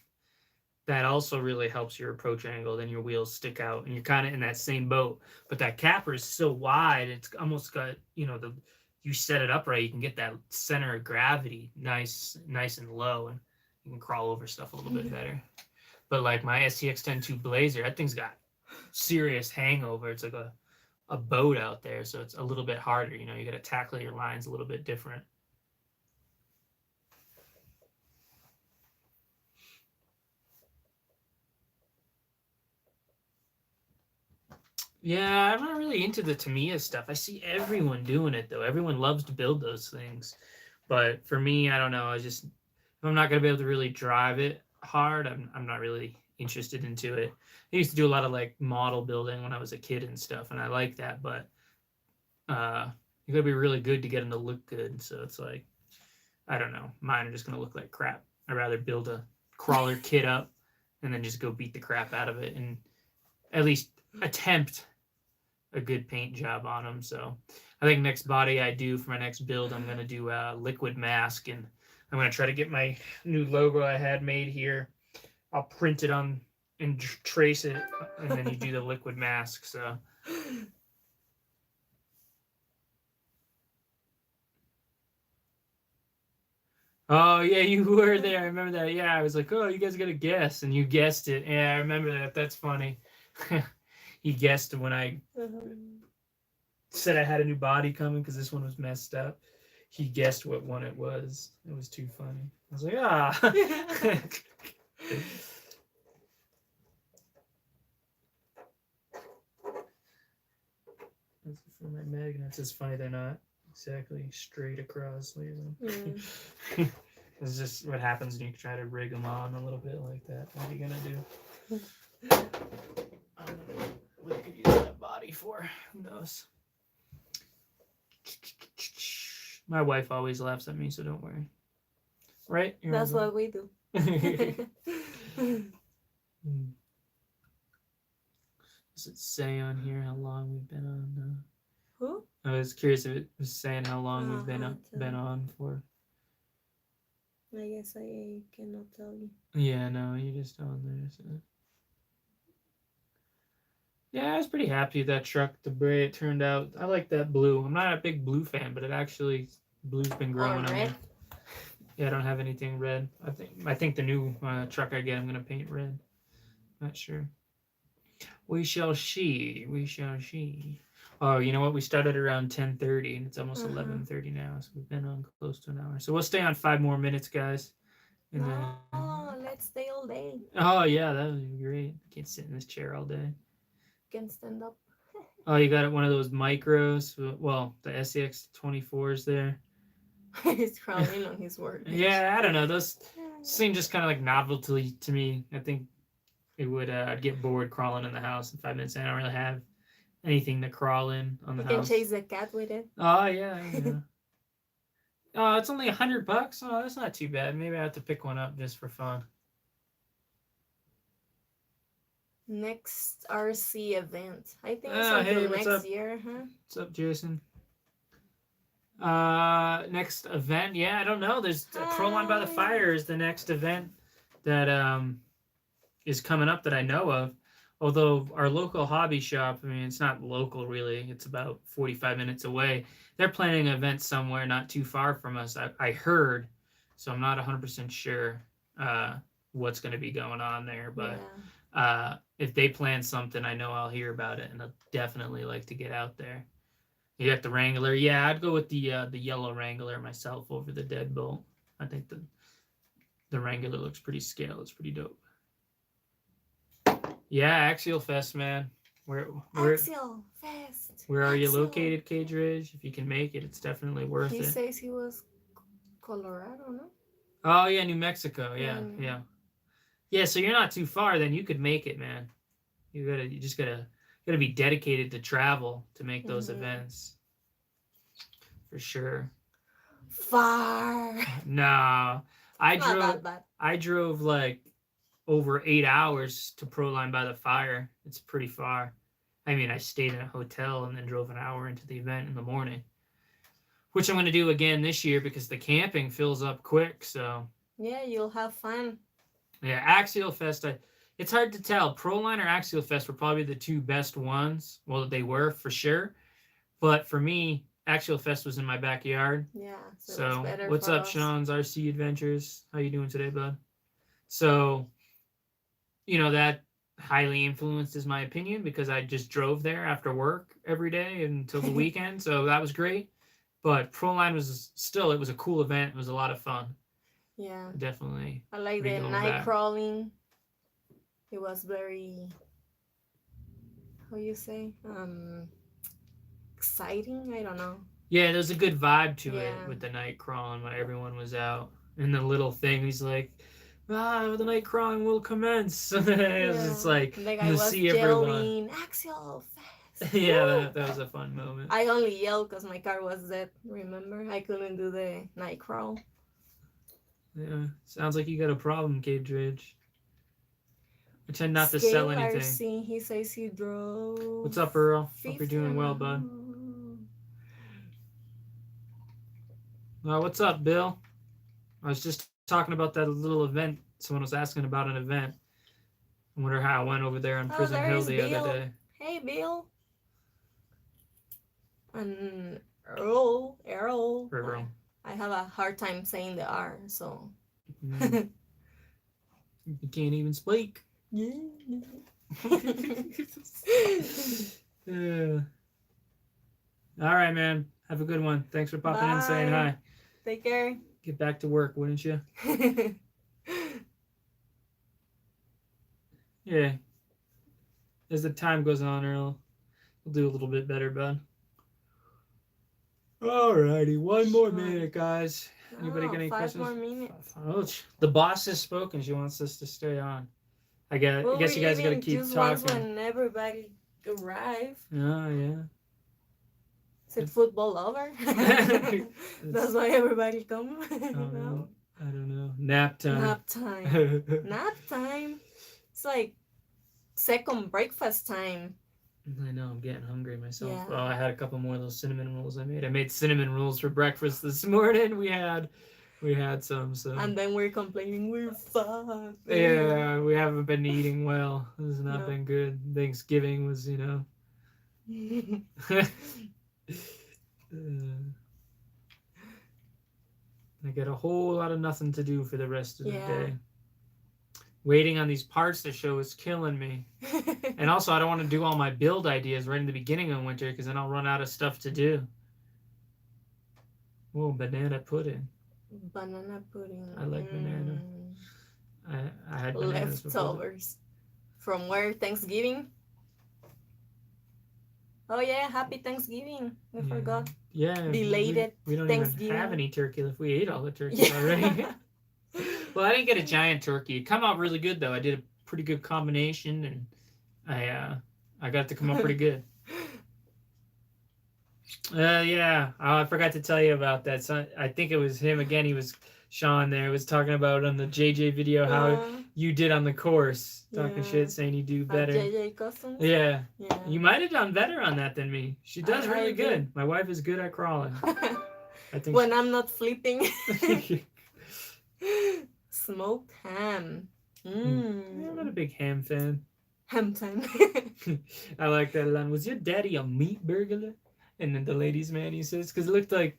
that also really helps your approach angle. Then your wheels stick out, and you're kind of in that same boat. But that capper is so wide, it's almost got you set it up right, you can get that center of gravity nice and low, and you can crawl over stuff a little bit better. But like my STX 10-2 Blazer, that thing's got serious hangover. It's like a boat out there, so it's a little bit harder. You got to tackle your lines a little bit different. Yeah, I'm not really into the Tamiya stuff. I see everyone doing it though. Everyone loves to build those things. But for me, I don't know. If I'm not gonna be able to really drive it hard, I'm not really interested into it. I used to do a lot of like model building when I was a kid and stuff, and I like that, but you gotta be really good to get them to look good. So it's like, I don't know. Mine are just gonna look like crap. I'd rather build a crawler kit up and then just go beat the crap out of it and at least attempt a good paint job on them. So I think next body I do for my next build, I'm going to do a liquid mask, and I'm going to try to get my new logo I had made here. I'll print it on and trace it, and then you do the liquid mask. So oh yeah, you were there. I remember that. Yeah, I was like, oh, you guys got to guess, and you guessed it. Yeah, I remember that. That's funny. He guessed when I said I had a new body coming because this one was messed up. He guessed what one it was. It was too funny. I was like, ah. For my magnets, it's funny they're not exactly straight across. It's just what happens when you try to rig them on a little bit like that. What are you gonna do? I don't know what I could use that body for. Who knows? My wife always laughs at me, so don't worry. Right? That's what we do. Does it say on here how long we've been on? Who? I was curious if it was saying how long we've been on for. I guess I cannot tell you. Yeah, no, you're just on there. So. Yeah, I was pretty happy with that truck, the way it turned out. I like that blue. I'm not a big blue fan, but blue's been growing on me. Yeah, I don't have anything red. I think the new truck I get, I'm gonna paint red. Not sure. We shall see. We shall see. Oh, you know what? We started around 10:30, and it's almost 11:30 now. So we've been on close to an hour. So we'll stay on 5 more minutes, guys. And then... let's stay all day. Oh yeah, that would be great. I can't sit in this chair all day. Can stand up. Oh, you got one of those micros. Well, the SCX 24s there. He's crawling on his work. Yeah, I don't know. Those seem just kind of like novelty to me. I think it would. I'd get bored crawling in the house in 5 minutes. I don't really have anything to crawl in on the house. You can chase the cat with it. Oh yeah. Oh, it's only $100. Oh, that's not too bad. Maybe I have to pick one up just for fun. Next RC event. I think it's until next year, huh? What's up, Jason? Next event, yeah, I don't know. There's Proline by the Fire is the next event that is coming up that I know of. Although our local hobby shop, I mean, it's not local really. It's about 45 minutes away. They're planning an event somewhere not too far from us. I heard, so I'm not 100% sure what's going to be going on there, but. Yeah. If they plan something, I know I'll hear about it, and I'll definitely like to get out there. You got the Wrangler. Yeah, I'd go with the yellow Wrangler myself over the Deadbolt. I think the Wrangler looks pretty scale. It's pretty dope. Yeah, Axial Fest, man. Axial Fest. Where are you located, Cage Ridge? If you can make it, it's definitely worth it. He says he was Colorado, no? Oh yeah, New Mexico. Yeah. Yeah, so you're not too far. Then you could make it, man. You just gotta got to be dedicated to travel to make those Mhm. events. For sure. Far. No, I Not drove. that bad. I drove like over 8 hours to Proline by the Fire. It's pretty far. I mean, I stayed in a hotel and then drove an hour into the event in the morning, which I'm going to do again this year because the camping fills up quick. So Yeah, you'll have fun. yeah, Axial Fest. It's hard to tell. Proline or Axial Fest were probably the two best ones. Well, they were for sure. But for me, Axial Fest was in my backyard. Yeah, so it's So better what's for up, us. Sean's RC Adventures? How you doing today, bud? So that highly influences my opinion because I just drove there after work every day until the weekend. So that was great. But Proline was still, it was a cool event. It was a lot of fun. Yeah. Definitely I like be the going night back. crawling. It was very, how you say, exciting. I don't know. Yeah, there's a good vibe to it Yeah. with the night crawling when everyone was out. And the little thing, he's like, the night crawling will commence. It's like the guy you was see everyone. yelling, Axial Fest. Yeah, that was a fun moment. I only yelled because my car was dead. Remember, I couldn't do the night crawl. Yeah, sounds like you got a problem, Cage Ridge. I tend not to sell anything. RC, he says he drove. What's up, Earl? Hope you're 50 doing well, bud. miles. What's up, Bill? I was just talking about that little event. Someone was asking about an event. I wonder how I went over there on Prison Hill the Bill. other day. Hey, Bill. And Earl. I have a hard time saying the R, so. You can't even speak. Yeah. All right, man. Have a good one. Thanks for popping in and saying hi. Take care. Get back to work, wouldn't you? Yeah. As the time goes on, Earl, we'll do a little bit better, bud. Alrighty, one more minute, guys. Anybody got any 5 questions? more minutes. Oh, the boss has spoken. She wants us to stay on. I guess you guys got to keep talking. When everybody arrive. Oh, yeah. Is it football over? That's why everybody come. No? I don't know. Nap time. Nap time. It's like second breakfast time. I know, I'm getting hungry myself. Yeah. Oh, I had a couple more of those cinnamon rolls I made. I made cinnamon rolls for breakfast this morning. We had some, so. And then we're complaining we're fat. Yeah, we haven't been eating well. This has not been good. Thanksgiving was, I got a whole lot of nothing to do for the rest of the day. Waiting on these parts to show is killing me. And also, I don't want to do all my build ideas right in the beginning of winter because then I'll run out of stuff to do. Whoa, banana pudding. Banana pudding. I like banana. I had bananas leftovers. From where? Thanksgiving? Oh yeah, happy Thanksgiving. I forgot. Yeah. Belated we don't Thanksgiving. even have any turkey if we ate all the turkey already. Well, I didn't get a giant turkey. It come out really good though. I did a pretty good combination, and I got it to come out pretty good. Yeah. Oh, I forgot to tell you about that. So I think it was him again. Sean there was talking about on the JJ video how you did on the course, talking shit, saying you do better. JJ Customs? Yeah. You might have done better on that than me. She does really good. My wife is good at crawling. I think when I'm not flipping. Smoked ham. I'm not a big ham fan. Ham time. I like that line. Was your daddy a meat burglar? And then the ladies' man, he says, because it looked like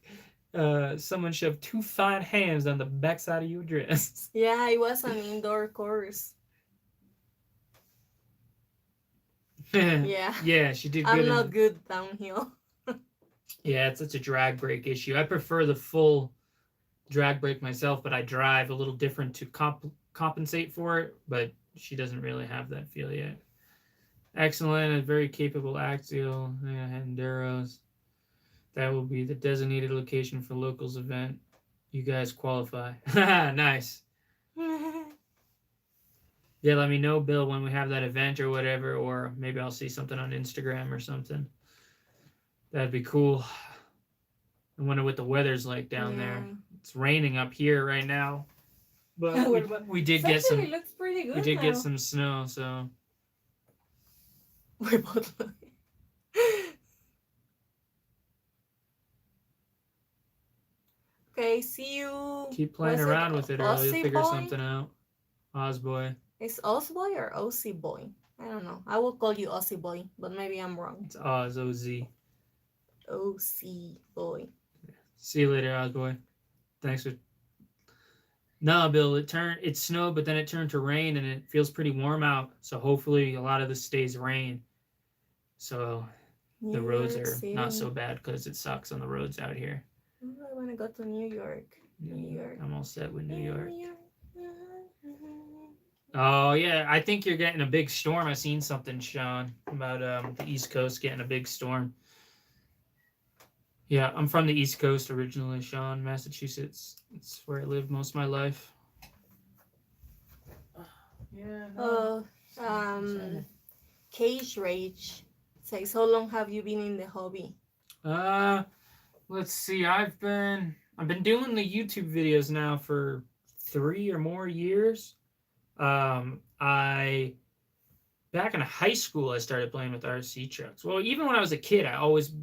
someone shoved 2 fine hams on the backside of your dress. Yeah, it was an indoor course. Yeah, she did good. I'm not good downhill. Yeah, it's such a drag brake issue. I prefer the full drag brake myself, but I drive a little different to compensate for it, but she doesn't really have that feel yet. Excellent, a very capable axial. Enduros. That will be the designated location for locals event. You guys qualify. Nice. Yeah, let me know, Bill, when we have that event or whatever, or maybe I'll see something on Instagram or something. That'd be cool. I wonder what the weather's like down there. Yeah. It's raining up here right now, but What about? we It did get actually some looks pretty we good did get now. some snow, so We're both looking. Okay, see you. keep playing Was around with it, or you'll Aussie figure boy? something out. Ozboy. Is Aussie or Aussie boy? I don't know. I will call you Aussie boy, but maybe I'm wrong. It's Oz, O-Z. OC boy. See you later, Ozboy. Thanks for... No, Bill, it snowed, but then it turned to rain, and it feels pretty warm out, so hopefully a lot of this stays rain. So the New roads York are not so City. bad, because it sucks on the roads out here. Oh, I want to go to New York. New York. I'm all set with New New York. York. Oh yeah, I think you're getting a big storm. I seen something, Sean, about the East Coast getting a big storm. Yeah, I'm from the East Coast originally, Sean, Massachusetts. It's where I lived most of my life. Yeah. Oh, Cage Rage says, how long have you been in the hobby? Let's see. I've been doing the YouTube videos now for 3 or more years. I Back in high school I started playing with RC trucks. Well, even when I was a kid,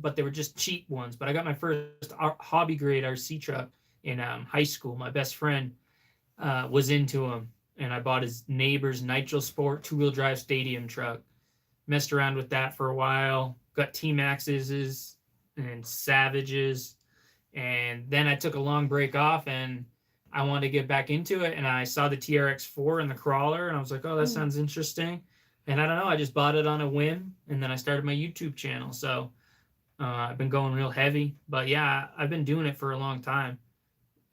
but they were just cheap ones. But I got my first hobby grade RC truck in high school. My best friend was into them, and I bought his neighbor's Nitro Sport 2-wheel drive stadium truck. Messed around with that for a while. Got T-Maxes and Savages, and then I took a long break off, and I wanted to get back into it, and I saw the TRX4 and the crawler, and I was like, oh, that sounds interesting. And I don't know, I just bought it on a whim, and then I started my YouTube channel. So I've been going real heavy, but yeah, I've been doing it for a long time.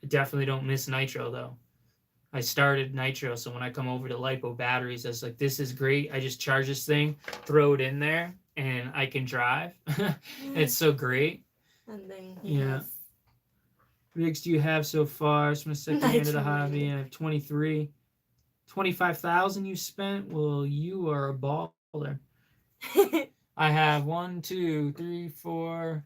I definitely don't miss Nitro though. I started Nitro, so when I come over to LiPo batteries, I was like, this is great. I just charge this thing, throw it in there, and I can drive. It's so great. And then Yeah. Rigs do you have so far? It's my second year into the hobby. I have 23. 25,000 you spent? Well, you are a baller. I have 1, 2, 3, 4,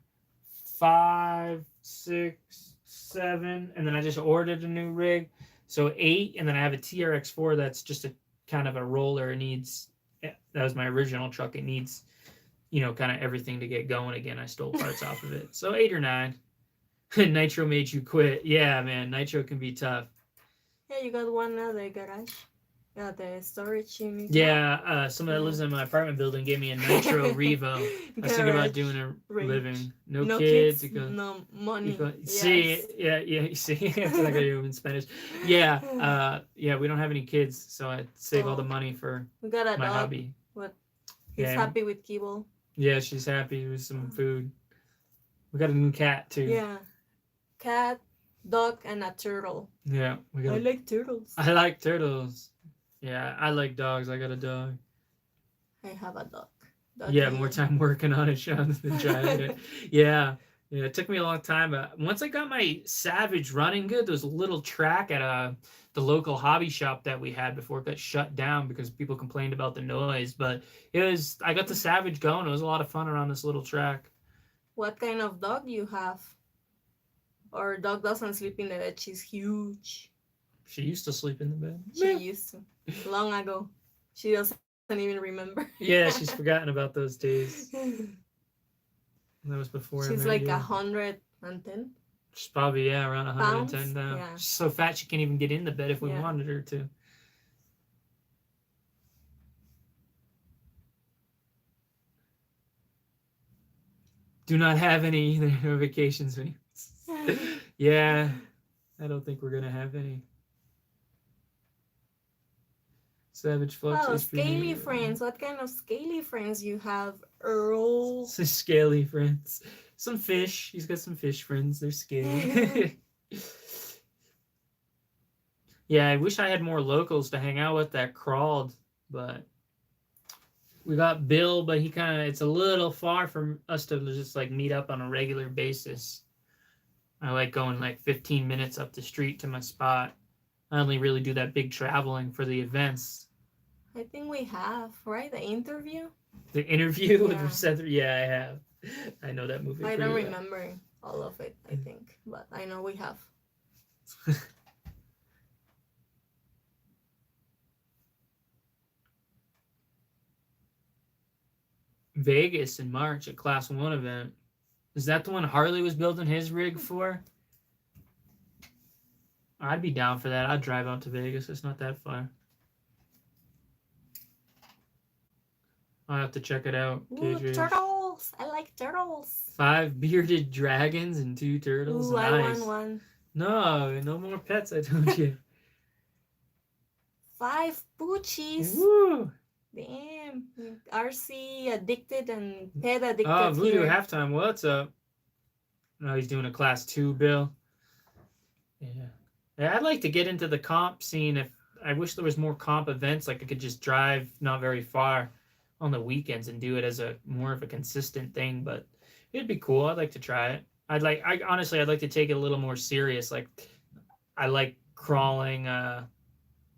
5, 6, 7, and then I just ordered a new rig, so 8, and then I have a TRX4 that's just a kind of a roller. It needs, that was my original truck. It needs, kind of everything to get going again. I stole parts off of it, so 8 or 9. Nitro made you quit. Yeah, man, Nitro can be tough. Yeah, you got one other garage. Yeah, the storage unit. Yeah, someone that lives in my apartment building gave me a Nitro Revo. I was thinking about doing a living. No kids. No money. See, yeah, you see, it's like I do in Spanish. Yeah, yeah, we don't have any kids, so I save all the money for we got a my dog. hobby. What? He's happy with kibble. Yeah, she's happy with some food. We got a new cat too. Yeah, cat, dog, and a turtle. Yeah, I like turtles. I like turtles. Yeah, I like dogs. I got a dog. I have a dog. Yeah, more time working on it, Sean, than driving it. Yeah, it took me a long time, but once I got my Savage running good, there was a little track at the local hobby shop that we had before it got shut down because people complained about the noise. But I got the Savage going. It was a lot of fun around this little track. What kind of dog do you have? Our dog doesn't sleep in the bed. She's huge. She used to sleep in the bed. She used to. Long ago. She doesn't even remember. Yeah, she's forgotten about those days. That was before. She's like 110. She's probably, around 110 now. Yeah. She's so fat she can't even get in the bed if we wanted her to. Do not have any vacations. Yeah, I don't think we're gonna have any. Savage Flux. Oh, scaly friends. What kind of scaly friends you have, Earl? Scaly friends. Some fish. He's got some fish friends. They're scaly. Yeah, I wish I had more locals to hang out with that crawled, but we got Bill, but it's a little far from us to just like meet up on a regular basis. I like going like 15 minutes up the street to my spot. I only really do that big traveling for the events. I think we have, right? The interview? The interview Yeah. with Seth. Yeah, I have. I know that movie. I pretty don't well. remember all of it, I think. But I know we have. Vegas in March, a Class 1 event. Is that the one Harley was building his rig for? I'd be down for that. I'd drive out to Vegas. It's not that far. I'll have to check it out. Ooh, KJ. turtles! I like turtles. 5 bearded dragons and 2 turtles. Ooh, I Nice. want one. No, no more pets, I told you. 5 Poochies. Woo! Damn. RC addicted and pet addicted Oh, Voodoo here. Halftime. What's up? No, he's doing a Class 2 bill. Yeah, I'd like to get into the comp scene. If I wish there was more comp events, like I could just drive not very far on the weekends and do it as a more of a consistent thing. But it'd be cool. I'd like to try it. I'd like to take it a little more serious. Like I like crawling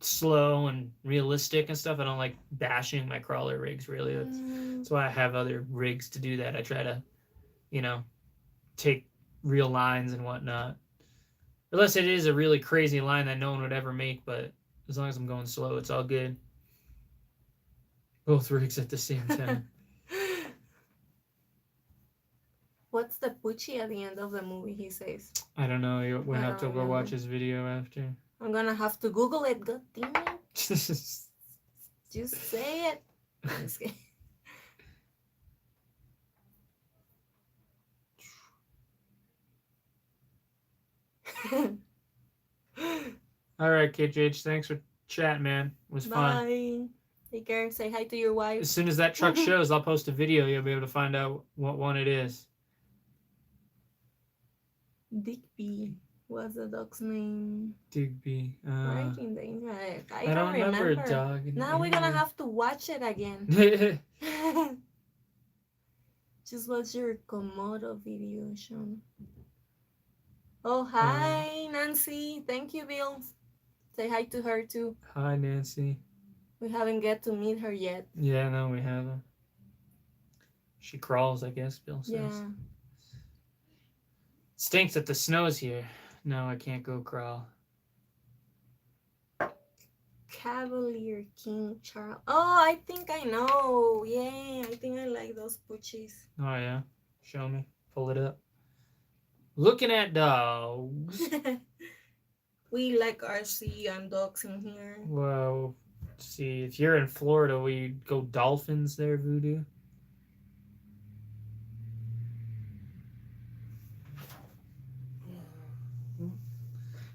slow and realistic and stuff. I don't like bashing my crawler rigs really. That's why I have other rigs to do that. I try to, take real lines and whatnot. Unless it is a really crazy line that no one would ever make, but as long as I'm going slow, it's all good. Both rigs at the same time. What's the Poochie at the end of the movie, he says? I don't know. We'll I have to don't go watch remember. his video after. I'm gonna have to Google it. God damn it. Just say it. I'm just kidding. All right, KJH, thanks for chatting, man. It was fun. Bye. Take care. Say hi to your wife. As soon as that truck shows, I'll post a video. You'll be able to find out what one it is. Digby. What's the dog's name? Digby. Right in the internet. I I don't remember. dog. Now we're gonna have to watch it again. Just watch your Komodo video, Sean. Oh, hi, Nancy. Thank you, Bill. Say hi to her, too. Hi, Nancy. We haven't get to meet her yet. Yeah, no, we haven't. She crawls, I guess, Bill says. Yeah. Stinks that the snow's here. No, I can't go crawl. Cavalier King Charles. Oh, I think I know. Yeah, I think I like those Poochies. Oh, yeah? Show me. Pull it up. Looking at dogs. We like RC and dogs in here. Well, see, if you're in Florida, we go dolphins there, Voodoo.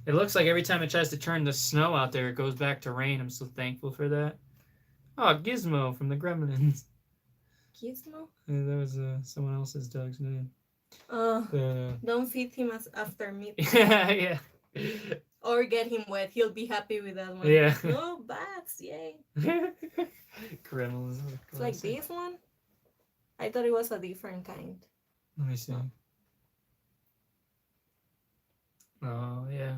It looks like every time it tries to turn the snow out there, it goes back to rain. I'm so thankful for that. Oh, Gizmo from the Gremlins. Gizmo? Yeah, that was someone else's dog's name. Don't feed him after meat. Yeah. Or get him wet. He'll be happy with that one. Yeah. No, bats. Yay. Gremlins. It's like this one. I thought it was a different kind. Let me see. Oh, yeah.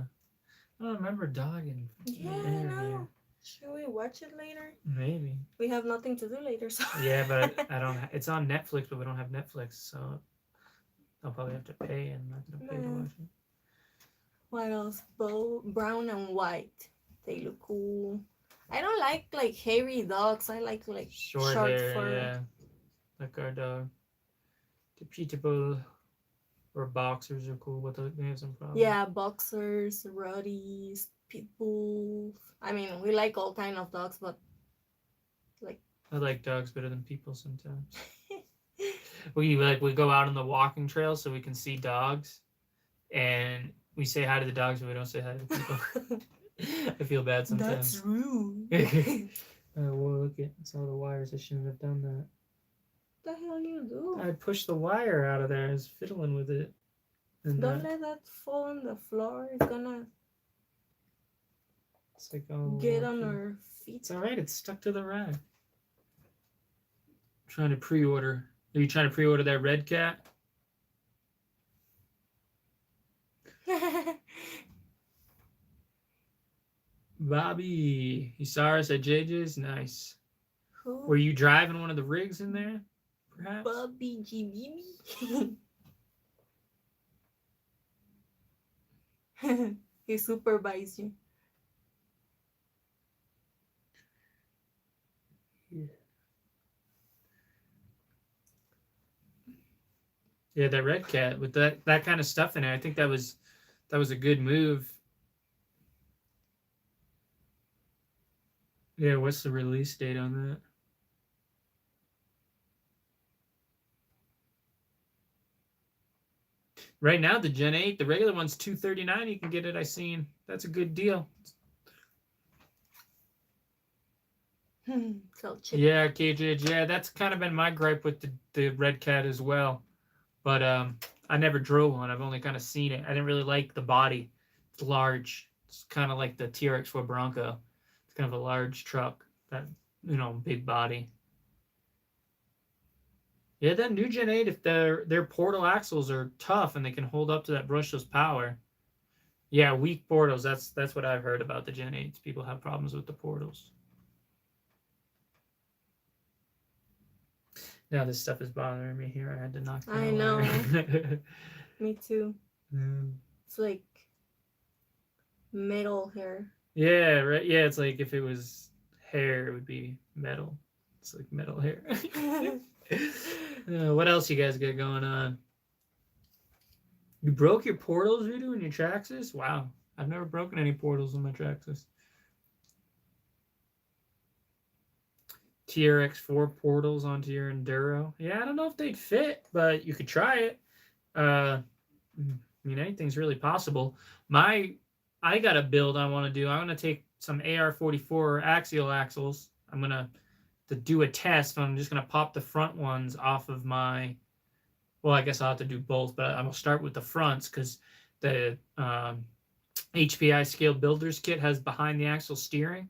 I don't remember dog in Yeah, I know. Should we watch it later? Maybe. We have nothing to do later, so. Yeah, but I don't. It's on Netflix, but we don't have Netflix, so I'll probably have to pay, and I'm not gonna pay to watch it. What else? Brown and white. They look cool. I don't like hairy dogs. I like Short short hair, fur. yeah, like our dog. The pitbull or boxers are cool, but they have some problems. Yeah, boxers, rotties, pit bulls. I mean, we like all kind of dogs, but I like dogs better than people sometimes. we go out on the walking trail so we can see dogs, and we say hi to the dogs, but we don't say hi to the people. I feel bad sometimes. That's rude. Well, look at all the wires. I shouldn't have done that. What the hell you do? I pushed the wire out of there. I was fiddling with it. And Don't let that fall on the floor. It's gonna it's like all get lucky. on our feet. It's all right. It's stuck to the rack. I'm trying to pre-order. Are you trying to pre-order that red cat? Bobby, you saw us at JJ's? Nice. Who? Were you driving one of the rigs in there, perhaps? Bobby GBB. He supervised you. Yeah, that Red Cat with that kind of stuff in it. I think that was a good move. Yeah, what's the release date on that? Right now, the Gen 8, the regular one's $239. You can get it. I seen. That's a good deal. So cheap. Yeah, KJ. Yeah, that's kind of been my gripe with the Red Cat as well. But I never drove one. I've only kind of seen it. I didn't really like the body. It's large. It's kind of like the TRX4 Bronco. It's kind of a large truck. That, big body. Yeah, that new Gen 8, if their portal axles are tough and they can hold up to that brushless power. Yeah, weak portals. That's what I've heard about the Gen 8s. People have problems with the portals. Now this stuff is bothering me here. I had to knock down. I know. Me too. It's like metal hair. Yeah, right. Yeah, it's like if it was hair, it would be metal. It's like metal hair. What else you guys got going on? You broke your portals, Voodoo, in your Traxxas? Wow. I've never broken any portals in my Traxxas. TRX4 portals onto your Enduro. Yeah, I don't know if they'd fit, but you could try it. I mean, anything's really possible. I got a build I want to do. I'm going to take some AR-44 axial axles. I'm going to do a test. I'm just going to pop the front ones off of my... Well, I guess I'll have to do both, but I'm going to start with the fronts because the HPI Scale Builders Kit has behind the axle steering.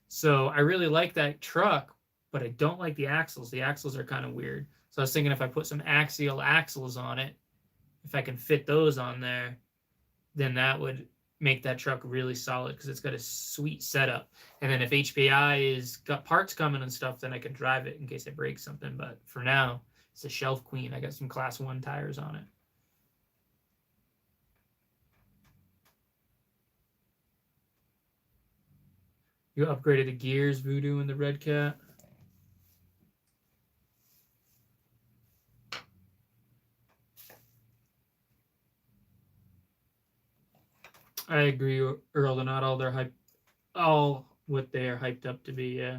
So I really like that truck, but I don't like the axles. The axles are kind of weird. So I was thinking if I put some axial axles on it, if I can fit those on there, then that would make that truck really solid because it's got a sweet setup. And then if HPI is got parts coming and stuff, then I can drive it in case I break something. But for now, it's a shelf queen. I got some Class 1 tires on it. You upgraded the gears, Voodoo, in the Red Cat? I agree, Earl. They're not all what they are hyped up to be. Yeah.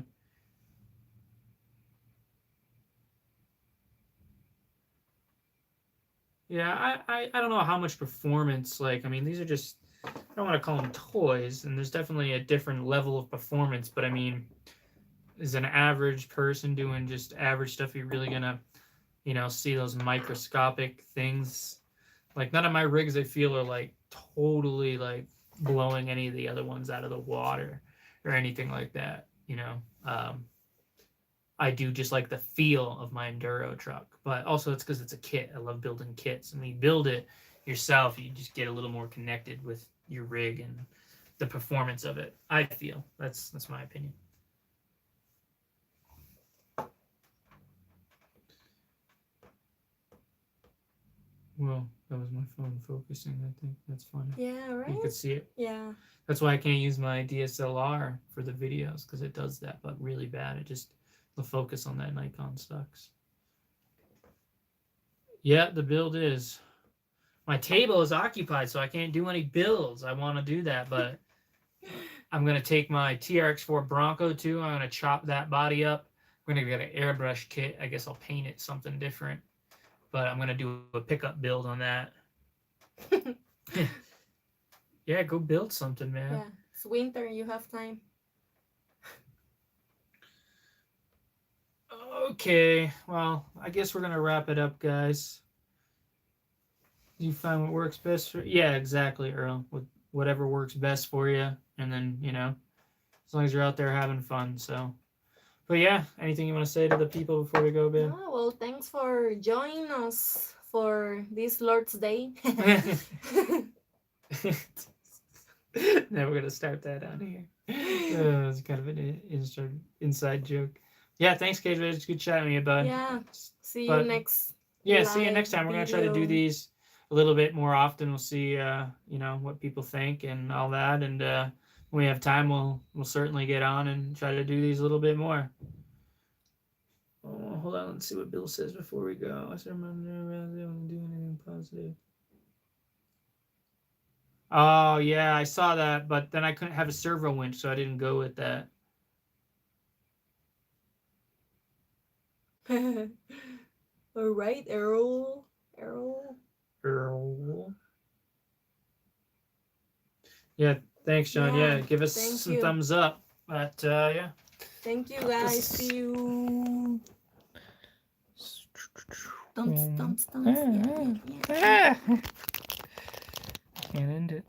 Yeah, I don't know how much performance. Like, I mean, these are just, I don't want to call them toys, and there's definitely a different level of performance. But I mean, is an average person doing just average stuff, you're really gonna, see those microscopic things? Like, none of my rigs I feel are like totally like blowing any of the other ones out of the water or anything like that. I do just like the feel of my Enduro truck, but also it's because it's a kit. I love building kits, and when you build it yourself, you just get a little more connected with your rig and the performance of it. I feel that's my opinion. Well, that was my phone focusing. I think that's funny. Yeah, right. You could see it. Yeah. That's why I can't use my DSLR for the videos because it does that, but really bad. It just the focus on that Nikon sucks. Yeah, the build is. My table is occupied, so I can't do any builds. I want to do that, but I'm going to take my TRX4 Bronco too. I'm going to chop that body up. I'm going to get an airbrush kit. I guess I'll paint it something different, but I'm going to do a pickup build on that. Yeah, go build something, man. Yeah, it's winter. You have time. Okay, well, I guess we're going to wrap it up, guys. You find what works best for... Yeah, exactly, Earl. With whatever works best for you. And then, as long as you're out there having fun, so... But yeah, anything you want to say to the people before we go, Ben? Oh, well, thanks for joining us for this Lord's Day. Now we're going to start that on here. It's kind of an inside joke. Yeah, thanks, Cage. It's good chatting with you, bud. Yeah. See you But next. yeah, see you live next time. We're gonna try to do video. these a little bit more often. We'll see, what people think and all that. And when we have time, we'll certainly get on and try to do these a little bit more. Oh, hold on. Let's see what Bill says before we go. I remember doing anything positive. Oh yeah, I saw that, but then I couldn't have a servo winch, so I didn't go with that. All right, Errol. Yeah, thanks, John. Yeah, give us thank some you. thumbs up. But yeah. Thank you, guys. See you. Thumbs. Yeah. Can't end it.